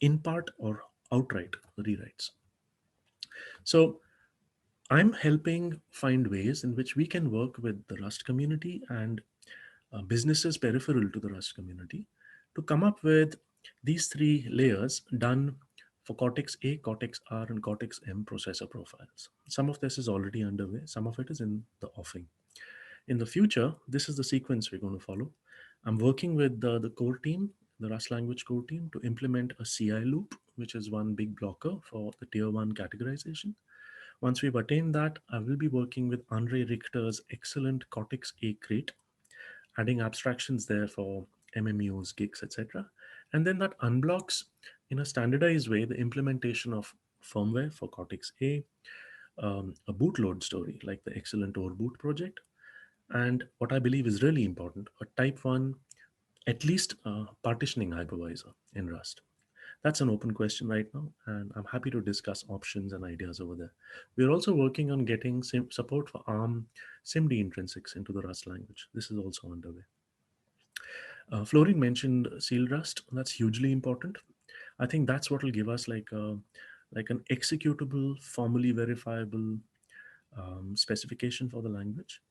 in part or outright rewrites. So I'm helping find ways in which we can work with the Rust community and businesses peripheral to the Rust community to come up with these three layers done for Cortex A, Cortex R, and Cortex M processor profiles. Some of this is already underway, some of it is in the offing. In the future, this is the sequence we're going to follow. I'm working with the core team, the Rust language core team, to implement a CI loop, which is one big blocker for the tier one categorization. Once we've attained that, I will be working with Andre Richter's excellent Cortex A crate, adding abstractions there for MMUs, gigs, etc. And then that unblocks in a standardized way the implementation of firmware for Cortex A, a bootload story like the excellent Overboot project, and what I believe is really important, a type 1, at least partitioning hypervisor in Rust. That's an open question right now, and I'm happy to discuss options and ideas over there. We're also working on getting support for ARM SIMD intrinsics into the Rust language. This is also underway. Florin mentioned sealed Rust. That's hugely important. I think that's what will give us like an executable, formally verifiable specification for the language,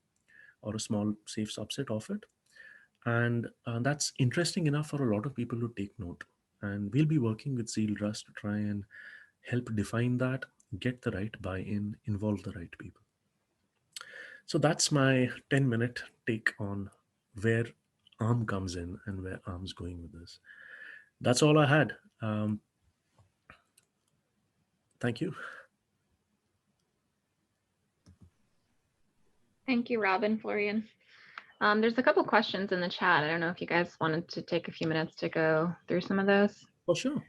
or a small safe subset of it. And that's interesting enough for a lot of people to take note. And we'll be working with sealed Rust to try and help define that, get the right buy-in, involve the right people. So that's my 10-minute take on where ARM comes in and where ARM's going with this. That's all I had. Thank you. Thank you, Robin, Florian. There's a couple questions in the chat. I don't know if you guys wanted to take a few minutes to go through some of those. For sure.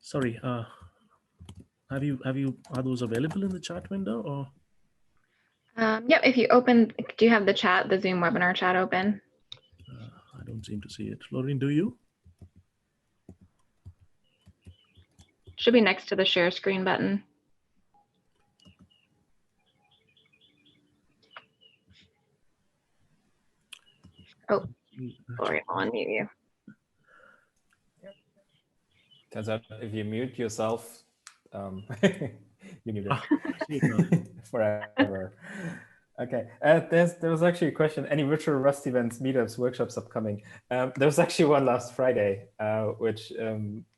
Sorry, are those available in the chat window, or? Yep, if you open, do you have the chat, the Zoom webinar chat open? I don't seem to see it. Florin, do you? Should be next to the share screen button. Oh, Florian, I'll unmute you. Turns out if you mute yourself, you mute it forever. Okay, there was actually a question, any virtual Rust events, meetups, workshops upcoming? There was actually one last Friday, which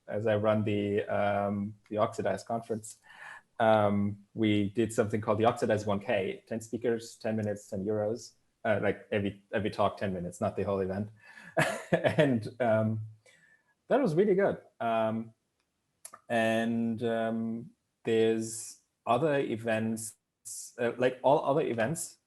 as I run the Oxidize conference, we did something called the Oxidize 1K, 10 speakers, 10 minutes, 10 euros, like every talk 10 minutes, not the whole event. And that was really good. There's other events, like all other events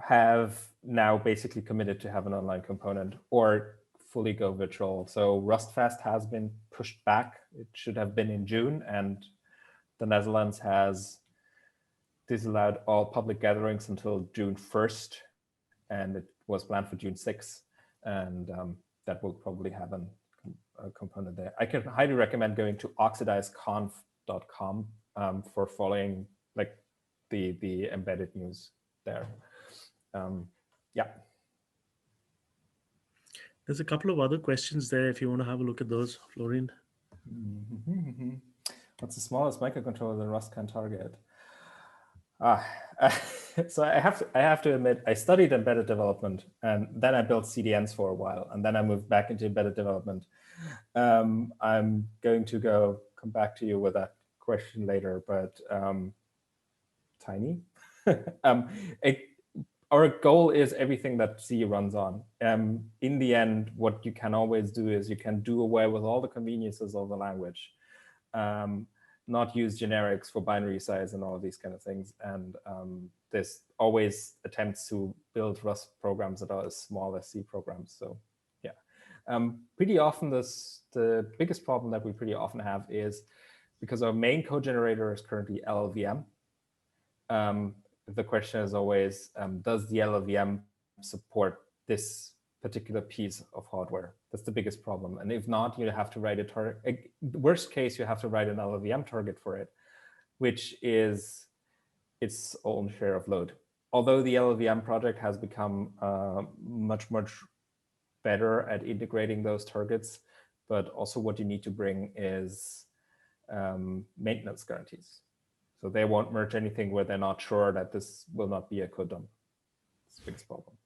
have now basically committed to have an online component or fully go virtual. So RustFest has been pushed back. It should have been in June, and the Netherlands has disallowed all public gatherings until June 1st, and it was planned for June 6th. And that will probably have a component there. I can highly recommend going to oxidizeconf.com for following like the embedded news there. Yeah. There's a couple of other questions there if you want to have a look at those, Florin. What's the smallest microcontroller that Rust can target? So I have to admit, I studied embedded development, and then I built CDNs for a while, and then I moved back into embedded development. I'm going to come back to you with that question later, but tiny. Our goal is everything that C runs on. In the end, what you can always do is you can do away with all the conveniences of the language, not use generics for binary size and all of these kind of things. And there's always attempts to build Rust programs that are as small as C programs. So yeah, pretty often the biggest problem that we pretty often have is because our main code generator is currently LLVM. The question is always, does the LLVM support this particular piece of hardware? That's the biggest problem. And if not, you have to write a target. Worst case, you have to write an LLVM target for it, which is its own share of load. Although the LLVM project has become much better at integrating those targets, but also what you need to bring is maintenance guarantees. So they won't merge anything where they're not sure that this will not be a code dump. It's the biggest problem.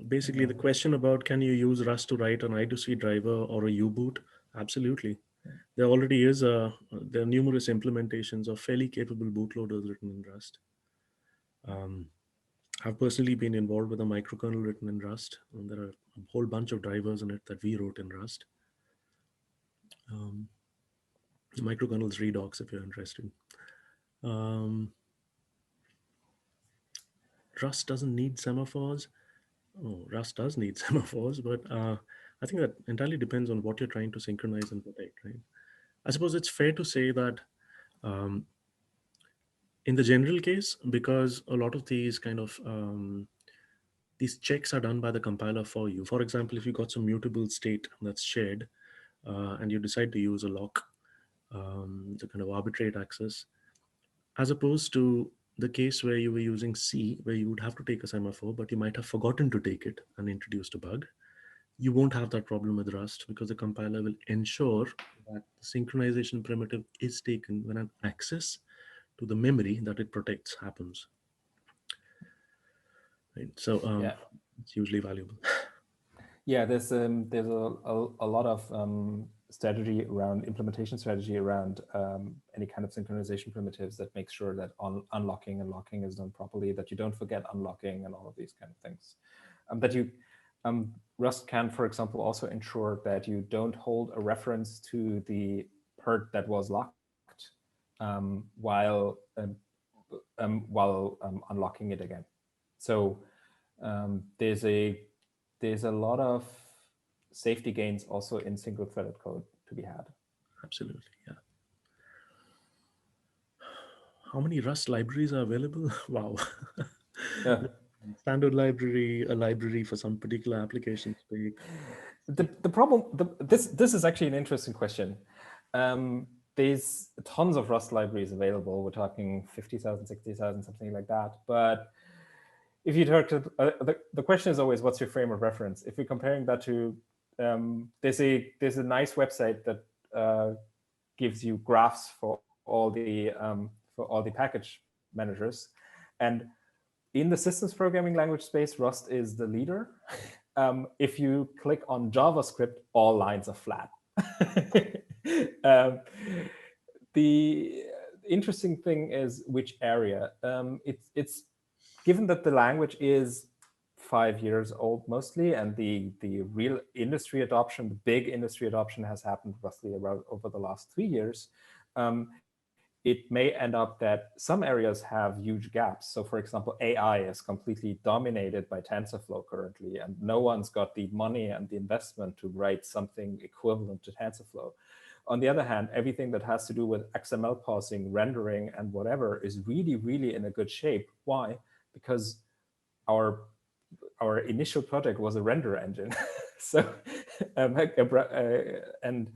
Basically, the question about can you use Rust to write an I2C driver or a U-boot? Absolutely. There already is there are numerous implementations of fairly capable bootloaders written in Rust. I've personally been involved with a microkernel written in Rust, and there are a whole bunch of drivers in it that we wrote in Rust. The microkernels redocs if you're interested. Rust doesn't need semaphores. Oh, Rust does need semaphores, but I think that entirely depends on what you're trying to synchronize and protect, right? I suppose it's fair to say that in the general case, because a lot of these kind of these checks are done by the compiler for you. For example, if you got some mutable state that's shared and you decide to use a lock, the kind of arbitrate access, as opposed to the case where you were using C, where you would have to take a semaphore, but you might have forgotten to take it and introduced a bug. You won't have that problem with Rust because the compiler will ensure that the synchronization primitive is taken when an access to the memory that it protects happens. Right? So Yeah. it's hugely valuable. Yeah, there's a lot of strategy around implementation strategy around any kind of synchronization primitives that makes sure that unlocking and locking is done properly, that you don't forget unlocking and all of these kind of things. That you Rust can, for example, also ensure that you don't hold a reference to the PERT that was locked while unlocking it again. So there's a lot of safety gains also in single-threaded code to be had. Absolutely, yeah. How many Rust libraries are available? Wow. Yeah. Standard library, a library for some particular application spec. The problem, this is actually an interesting question. There's tons of Rust libraries available. We're talking 50,000, 60,000, something like that. But if you talk to, the question is always, what's your frame of reference? If you're comparing that to, there's a nice website that gives you graphs for all the package managers, and in the systems programming language space, Rust is the leader. If you click on JavaScript, all lines are flat. The interesting thing is which area. It's given that the language is 5 years old mostly, and the real industry adoption, the big industry adoption has happened roughly around over the last 3 years. It may end up that some areas have huge gaps. So for example, AI is completely dominated by TensorFlow currently, and no one's got the money and the investment to write something equivalent to TensorFlow. On the other hand, everything that has to do with XML parsing, rendering, and whatever is really, really in a good shape. Why? Because our initial project was a render engine. So, and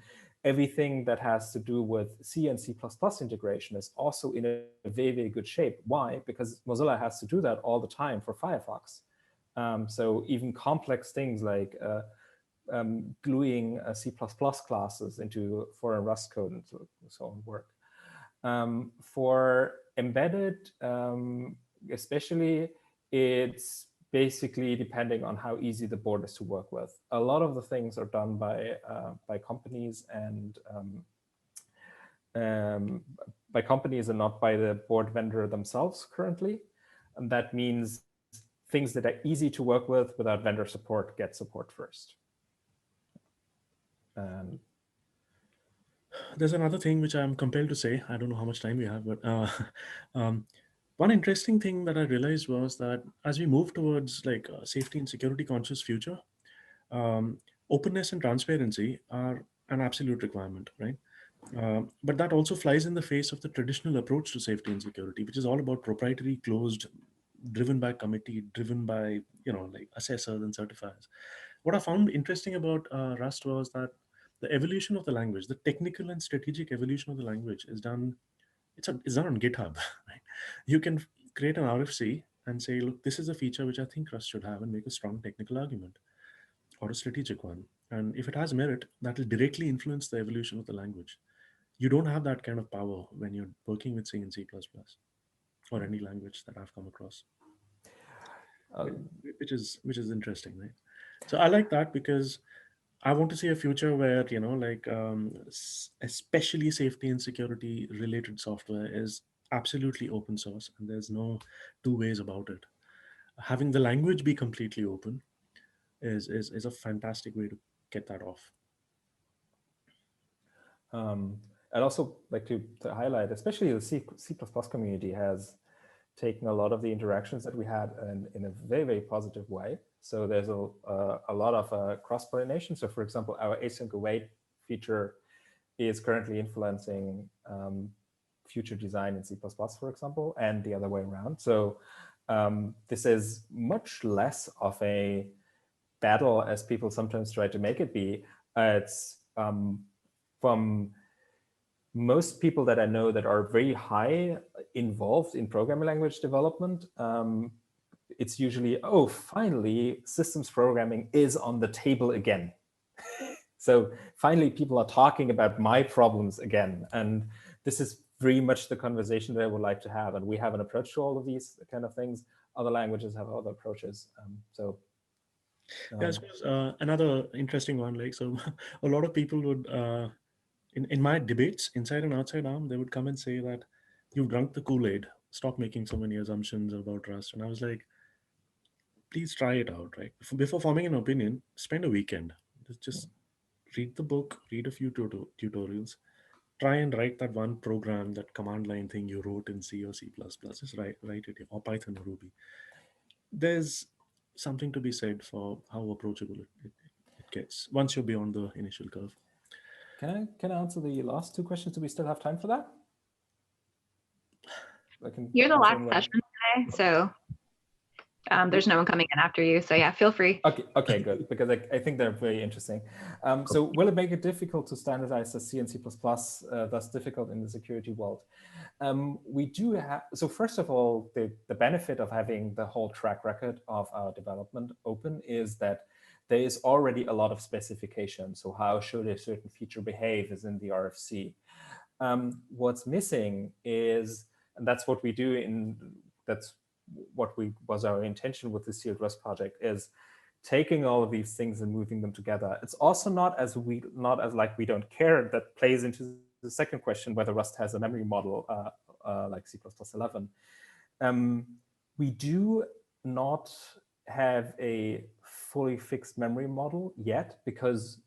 everything that has to do with C and C++ integration is also in a very, very good shape. Why? Because Mozilla has to do that all the time for Firefox. So even complex things like gluing C++ classes into foreign Rust code and so on work. For embedded, especially, it's basically depending on how easy the board is to work with. A lot of the things are done by companies and not by the board vendor themselves currently. And that means things that are easy to work with without vendor support get support first. There's another thing which I'm compelled to say. I don't know how much time we have, but one interesting thing that I realized was that as we move towards like a safety and security conscious future, openness and transparency are an absolute requirement, right? But that also flies in the face of the traditional approach to safety and security, which is all about proprietary, closed, driven by committee, driven by like assessors and certifiers. What I found interesting about Rust was that the evolution of the language, the technical and strategic evolution of the language is done. It's done on GitHub. Right? You can create an RFC and say, look, this is a feature which I think Rust should have, and make a strong technical argument or a strategic one. And if it has merit, that will directly influence the evolution of the language. You don't have that kind of power when you're working with C and C++ or any language that I've come across, Uh, which is interesting, right? So I like that because I want to see a future where, like, especially safety and security related software is absolutely open source, and there's no two ways about it. Having the language be completely open is a fantastic way to get that off. I'd also like to highlight, especially the C++ community has taken a lot of the interactions that we had in a very, very positive way. So there's a lot of cross-pollination. So for example, our async await feature is currently influencing future design in C++, for example, and the other way around. So this is much less of a battle as people sometimes try to make it be. It's from most people that I know that are very high involved in programming language development, it's usually, oh, finally, systems programming is on the table again. So finally, people are talking about my problems again. And this is very much the conversation that I would like to have. And we have an approach to all of these kind of things. Other languages have other approaches. Yeah, I suppose another interesting one, like, so a lot of people would, in my debates inside and outside ARM, they would come and say that you've drunk the Kool-Aid, stop making so many assumptions about Rust. And I was like, please try it out, right? Before forming an opinion, spend a weekend. Just read the book, read a few tutorials, try and write that one program, that command line thing you wrote in C or C++. Just write it, or Python or Ruby. There's something to be said for how approachable it gets once you're beyond the initial curve. Can I answer the last two questions? Do we still have time for that? You're the last session today, so there's no one coming in after you. So yeah, feel free. Okay, good, because I think they're very interesting. So will it make it difficult to standardize the C and C++, thus difficult in the security world? We do have, so first of all, the benefit of having the whole track record of our development open is that there is already a lot of specification. So how should a certain feature behave is in the RFC. What's missing is, and that's what we do that's what was our intention with the sealed Rust project, is taking all of these things and moving them together. It's also not as like we don't care, that plays into the second question, whether Rust has a memory model like C++11. We do not have a fully fixed memory model yet, because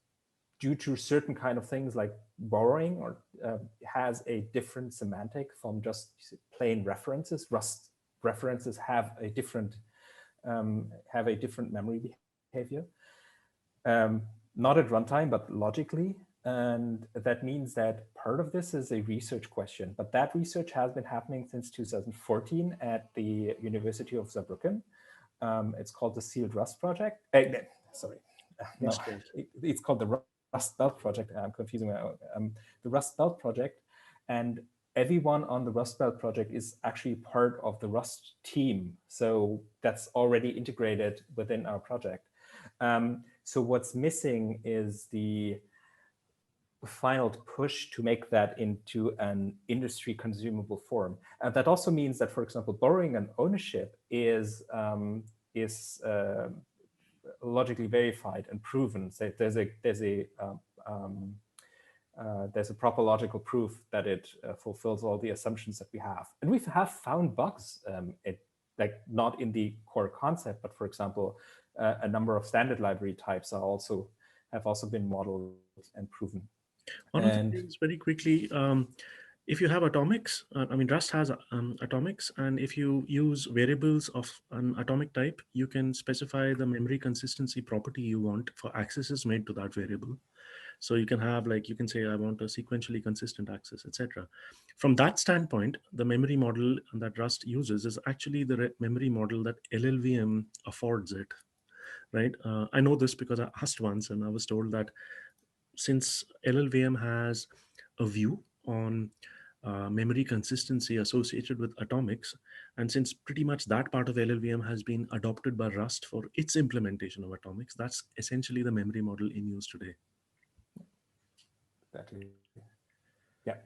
due to certain kind of things like borrowing or has a different semantic from just plain references. Rust references have a different memory behavior, not at runtime, but logically. And that means that part of this is a research question, but that research has been happening since 2014 at the University of Saarbrücken. It's called the Sealed Rust Project. No, it's called the Rust Belt Project. I'm confusing the Rust Belt Project, and everyone on the Rust Belt project is actually part of the Rust team. So that's already integrated within our project. So what's missing is the final push to make that into an industry consumable form. And that also means that, for example, borrowing and ownership is logically verified and proven. So there's a proper logical proof that it fulfills all the assumptions that we have. And we have found bugs, like not in the core concept, but for example, a number of standard library types have also been modeled and proven. One of the things very quickly, if you have atomics, Rust has atomics, and if you use variables of an atomic type, you can specify the memory consistency property you want for accesses made to that variable. So you can have, like, you can say, I want a sequentially consistent access, etc. From that standpoint, the memory model that Rust uses is actually the memory model that LLVM affords it, right? I know this because I asked once, and I was told that since LLVM has a view on memory consistency associated with atomics. And since pretty much that part of LLVM has been adopted by Rust for its implementation of atomics, that's essentially the memory model in use today. Exactly. Yeah.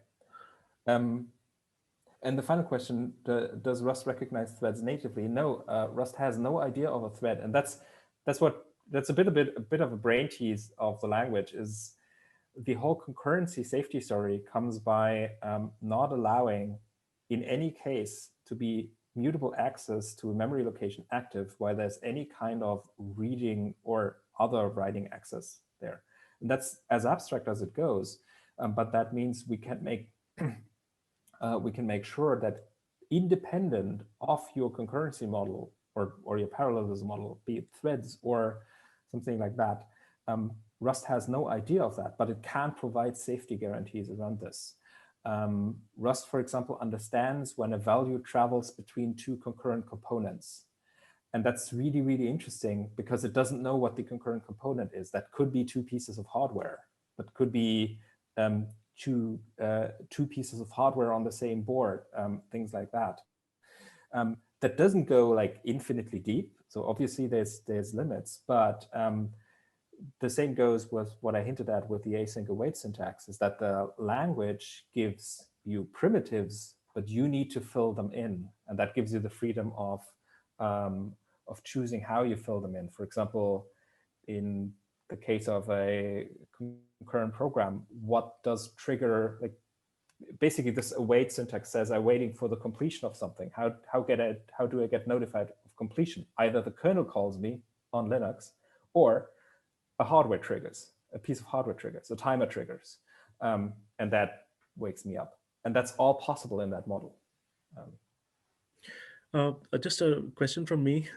And the final question, does Rust recognize threads natively? No, Rust has no idea of a thread. And that's a bit of a brain tease of the language. Is the whole concurrency safety story comes by not allowing, in any case, to be mutable access to a memory location active while there's any kind of reading or other writing access there. And that's as abstract as it goes, but that means we can make sure that independent of your concurrency model or your parallelism model, be it threads or something like that, Rust has no idea of that, but it can provide safety guarantees around this. Rust, for example, understands when a value travels between two concurrent components. And that's really, really interesting because it doesn't know what the concurrent component is. That could be two pieces of hardware, but could be two pieces of hardware on the same board, things like that. That doesn't go like infinitely deep. So obviously there's limits, but the same goes with what I hinted at with the async await syntax, is that the language gives you primitives, but you need to fill them in. And that gives you the freedom of choosing how you fill them in. For example, in the case of a concurrent program, what does trigger, like basically this await syntax says I'm waiting for the completion of something. How do I get notified of completion? Either the kernel calls me on Linux, or a piece of hardware triggers, a timer triggers, and that wakes me up. And that's all possible in that model. Just a question from me,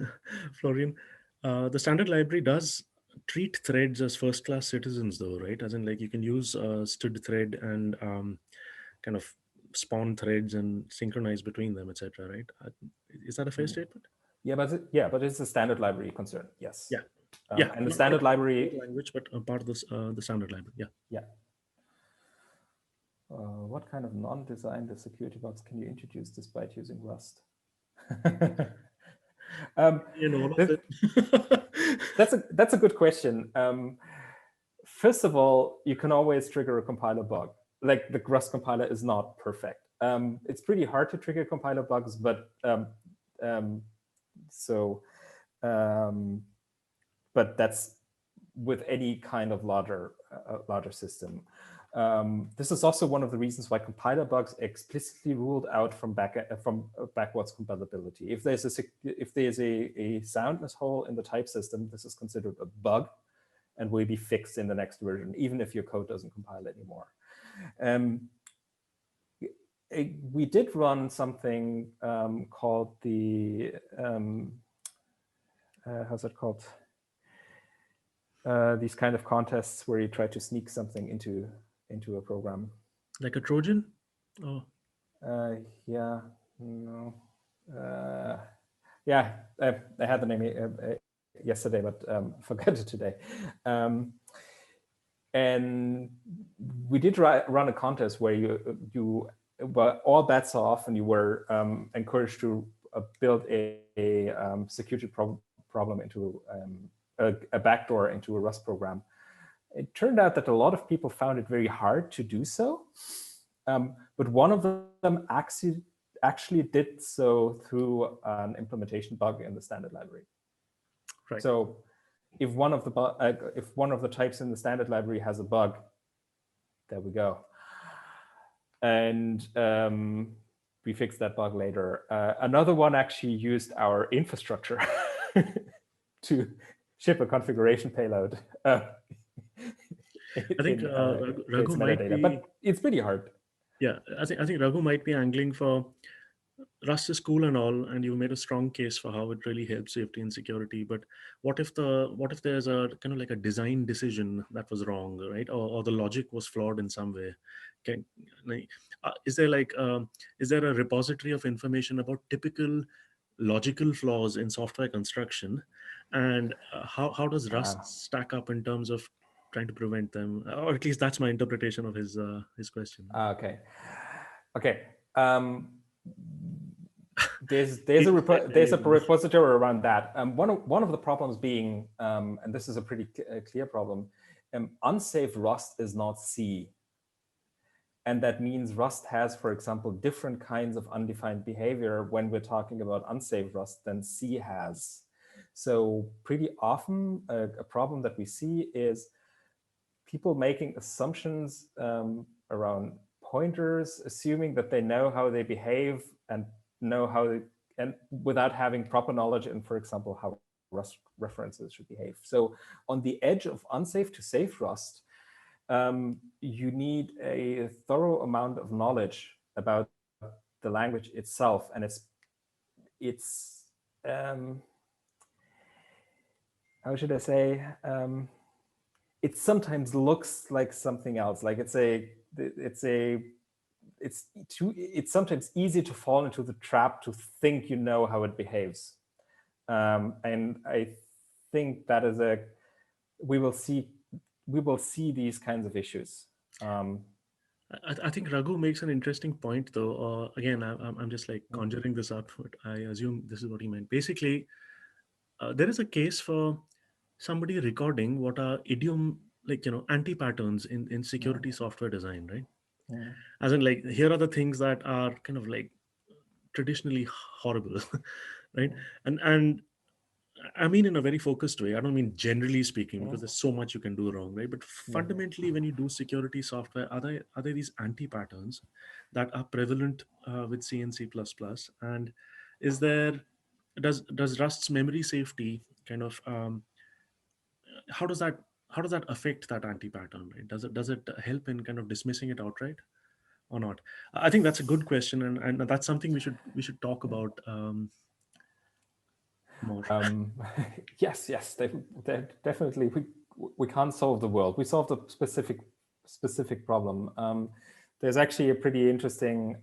Florian. The standard library does treat threads as first-class citizens, though, right? As in, like, you can use std thread and kind of spawn threads and synchronize between them, etc. Right? Is that a fair statement? Yeah, but it's a standard library concern. Yes. Yeah. And the standard library language, but part of the standard library. Yeah. Yeah. What kind of non-designed security bugs can you introduce despite using Rust? All of them. That's a good question. First of all, you can always trigger a compiler bug. Like, the Rust compiler is not perfect. It's pretty hard to trigger compiler bugs, but but that's with any kind of larger system. This is also one of the reasons why compiler bugs explicitly ruled out from backwards compatibility. If there's a soundness hole in the type system, this is considered a bug and will be fixed in the next version, even if your code doesn't compile anymore. We did run something called the how's it called? These kind of contests where you try to sneak something into a program. Like a Trojan? Oh. Yeah, no. Yeah, I had the name yesterday, but forgot it today. And we did run a contest where you were all bets off, and you were encouraged to build a security problem into a backdoor into a Rust program. It turned out that a lot of people found it very hard to do so, but one of them actually did so through an implementation bug in the standard library. Right. So if one of the types in the standard library has a bug, there we go. And we fixed that bug later. Another one actually used our infrastructure to ship a configuration payload. I think Raghu might be, but it's pretty hard. Yeah, I think Raghu might be angling for Rust is cool and all, and you made a strong case for how it really helps safety and security. But what if there's a kind of like a design decision that was wrong, right? Or the logic was flawed in some way? Is there a repository of information about typical logical flaws in software construction, and how does Rust stack up in terms of trying to prevent them? Or at least that's my interpretation of his question. Okay. Okay. There's a repository around that. One of the problems being, and this is a pretty clear problem, unsafe Rust is not C. And that means Rust has, for example, different kinds of undefined behavior when we're talking about unsafe Rust than C has. So pretty often a problem that we see is people making assumptions around pointers, assuming that they know how they behave and know how they, and without having proper knowledge in, for example, how Rust references should behave. So on the edge of unsafe to safe Rust, you need a thorough amount of knowledge about the language itself, and it's how should I say? It sometimes looks like something else. Like it's sometimes easy to fall into the trap to think you know how it behaves, and I think that is we will see these kinds of issues. I think Raghu makes an interesting point, though. Again, I'm just like conjuring this up, but I assume this is what he meant. Basically, there is a case for somebody recording what are idiom, like, anti-patterns in security software design, right? Yeah. As in, like, here are the things that are kind of like traditionally horrible, right? And I mean, in a very focused way. I don't mean generally speaking, because there's so much you can do wrong, right? But fundamentally, when you do security software, are there these anti-patterns that are prevalent with C and C++? And is there, does Rust's memory safety kind of, how does that affect that anti-pattern, right? Does it help in kind of dismissing it outright or not? I think that's a good question, and that's something we should talk about more. Yes, definitely. We can't solve the world. We solved a specific problem. There's actually a pretty interesting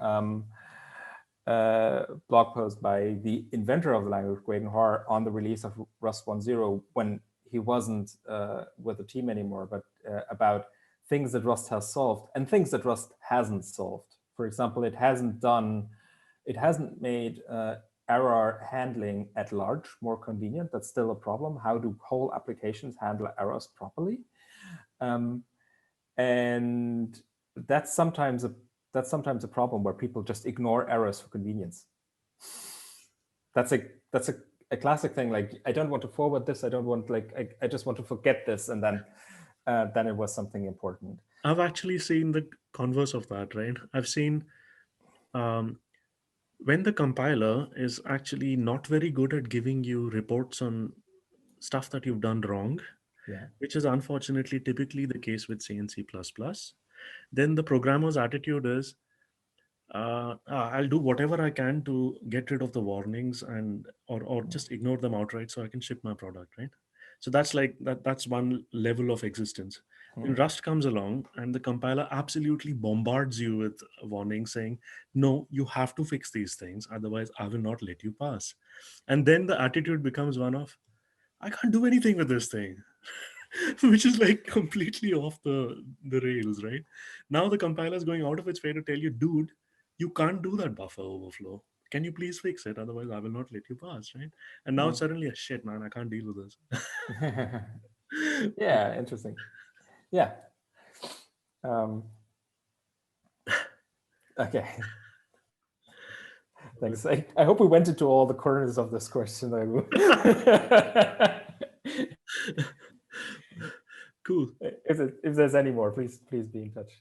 blog post by the inventor of the language, Graydon Hoare, on the release of Rust 1.0 when he wasn't with the team anymore, but about things that Rust has solved and things that Rust hasn't solved. For example, it hasn't made error handling at large more convenient. That's still a problem. How do whole applications handle errors properly? And that's sometimes a problem where people just ignore errors for convenience. That's a classic thing. Like, I don't want to forward this. I don't want, like, I just want to forget this, and then it was something important. I've actually seen the converse of that, right? I've seen when the compiler is actually not very good at giving you reports on stuff that you've done wrong, which is unfortunately typically the case with C and C++, then the programmer's attitude is, I'll do whatever I can to get rid of the warnings or just ignore them outright so I can ship my product, right? So that's like that's one level of existence. Then Rust comes along and the compiler absolutely bombards you with warnings saying, no, you have to fix these things, otherwise I will not let you pass. And then the attitude becomes one of, I can't do anything with this thing. Which is like completely off the rails, right? Now the compiler is going out of its way to tell you, dude, you can't do that buffer overflow. Can you please fix it? Otherwise, I will not let you pass, right? And now it's suddenly a shit, man, I can't deal with this. Yeah, interesting. Yeah. Okay. Thanks. I hope we went into all the corners of this question. Cool. If there's any more, please be in touch.